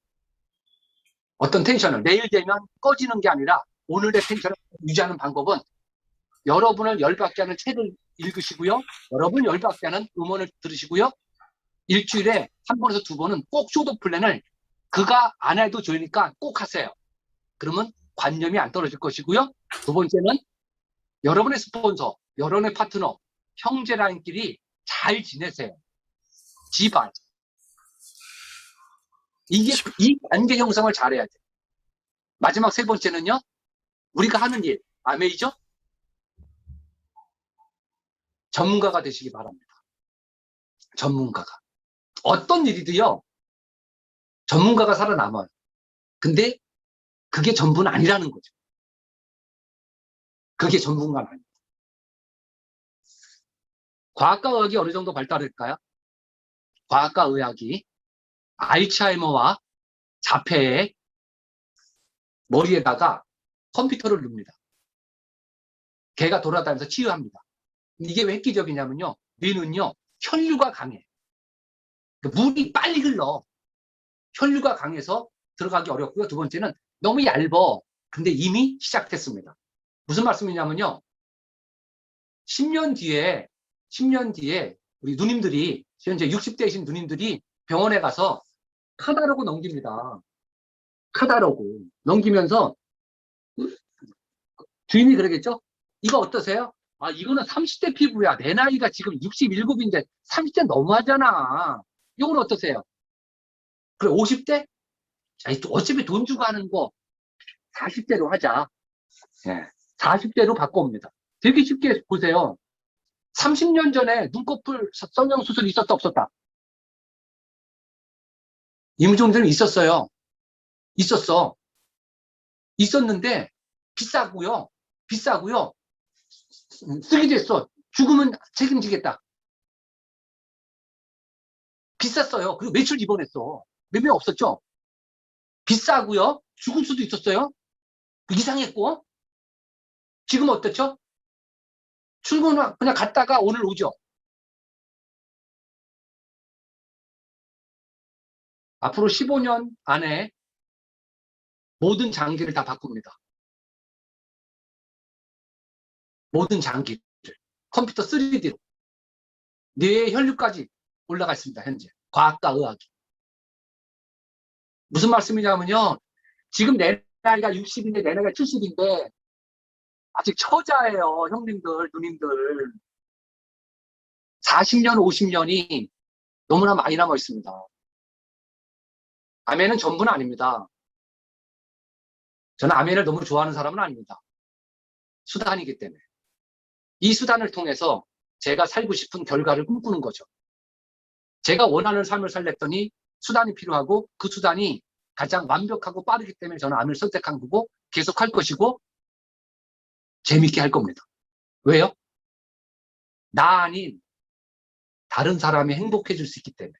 어떤 텐션을 내일 되면 꺼지는 게 아니라 오늘의 텐션을 유지하는 방법은 여러분을 열받게 하는 책을 읽으시고요. 여러분을 열받게 하는 음원을 들으시고요. 일주일에 한 번에서 두 번은 꼭 쇼도 플랜을 그가 안 해도 좋으니까 꼭 하세요. 그러면 관념이 안 떨어질 것이고요. 두 번째는 여러분의 스폰서, 여러분의 파트너, 형제라인끼리 잘 지내세요. 집안. 이 관계 형성을 잘해야 돼. 마지막 세 번째는요. 우리가 하는 일, 아메이죠? 전문가가 되시기 바랍니다. 전문가가. 어떤 일이도요. 전문가가 살아남아요. 근데 그게 전부는 아니라는 거죠. 그게 전문가는 아닙니다. 과학과 의학이 어느 정도 발달할까요? 과학과 의학이 알츠하이머와 자폐의 머리에다가 컴퓨터를 넣습니다. 걔가 돌아다니면서 치유합니다. 이게 왜 획기적이냐면요. 뇌는요. 혈류가 강해. 물이 빨리 흘러. 혈류가 강해서 들어가기 어렵고요. 두 번째는 너무 얇어. 근데 이미 시작됐습니다. 무슨 말씀이냐면요. 10년 뒤에 우리 누님들이 현재 60대이신 누님들이 병원에 가서 카다로그 넘깁니다. 카다로그 넘기면서 주인이 그러겠죠? 이거 어떠세요? 아, 이거는 30대 피부야. 내 나이가 지금 67인데 30대 너무하잖아. 이건 어떠세요? 그래, 50대? 자, 어차피 돈 주고 하는 거 40대로 하자. 예, 40대로 바꿔옵니다. 되게 쉽게 보세요. 30년 전에 눈꺼풀 성형수술이 있었다, 없었다? 임종들은 있었어요. 있었어. 있었는데, 비싸고요. 쓰게 됐어. 죽으면 책임지겠다. 비쌌어요. 그리고 매출 입원했어. 몇 명 없었죠? 비싸고요. 죽을 수도 있었어요. 이상했고. 지금 어떻죠? 출근 그냥 갔다가 오늘 오죠. 앞으로 15년 안에 모든 장기를 다 바꿉니다. 모든 장기를. 컴퓨터 3D로. 뇌의 혈류까지 올라가 있습니다. 현재. 과학과 의학이. 무슨 말씀이냐면요. 지금 내 나이가 60인데 내 나이가 70인데 아직 처자예요. 형님들, 누님들. 40년, 50년이 너무나 많이 남아 있습니다. 아멘은 전부는 아닙니다. 저는 아멘을 너무 좋아하는 사람은 아닙니다. 수단이기 때문에. 이 수단을 통해서 제가 살고 싶은 결과를 꿈꾸는 거죠. 제가 원하는 삶을 살랬더니 수단이 필요하고 그 수단이 가장 완벽하고 빠르기 때문에 저는 암을 선택한 거고 계속 할 것이고 재밌게 할 겁니다. 왜요? 나 아닌 다른 사람이 행복해질 수 있기 때문에.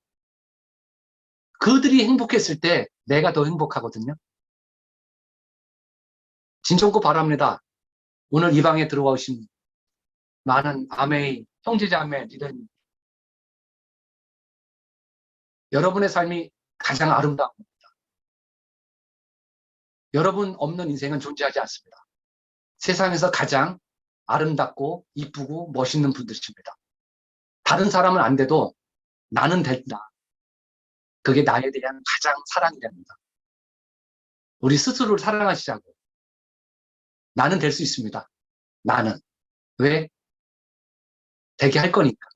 그들이 행복했을 때 내가 더 행복하거든요. 진정코 바랍니다. 오늘 이 방에 들어오신 많은 아메이, 형제자매, 리더님, 여러분의 삶이 가장 아름다웁니다. 여러분 없는 인생은 존재하지 않습니다. 세상에서 가장 아름답고 이쁘고 멋있는 분들이십니다. 다른 사람은 안 돼도 나는 된다. 그게 나에 대한 가장 사랑이 됩니다. 우리 스스로를 사랑하시자고. 나는 될 수 있습니다. 나는. 왜? 되게 할 거니까.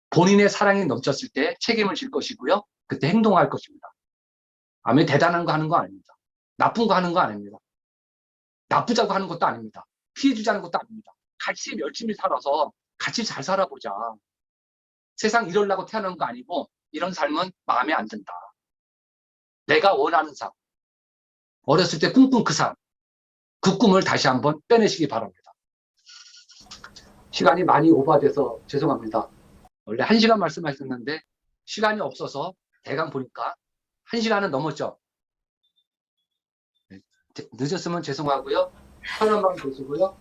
본인의 사랑이 넘쳤을 때 책임을 질 것이고요. 그때 행동할 것입니다. 아무 대단한 거 하는 거 아닙니다. 나쁜 거 하는 거 아닙니다. 나쁘자고 하는 것도 아닙니다. 피해주자는 것도 아닙니다. 같이 열심히 살아서 같이 잘 살아보자. 세상 이러려고 태어난 거 아니고 이런 삶은 마음에 안 든다. 내가 원하는 삶. 어렸을 때 꿈꾼 그 삶. 그 꿈을 다시 한번 빼내시기 바랍니다. 시간이 많이 오버돼서 죄송합니다. 원래 1시간 말씀하셨는데 시간이 없어서 대강 보니까 1시간은 넘었죠. 늦었으면 죄송하고요. 편한 밤 되시고요.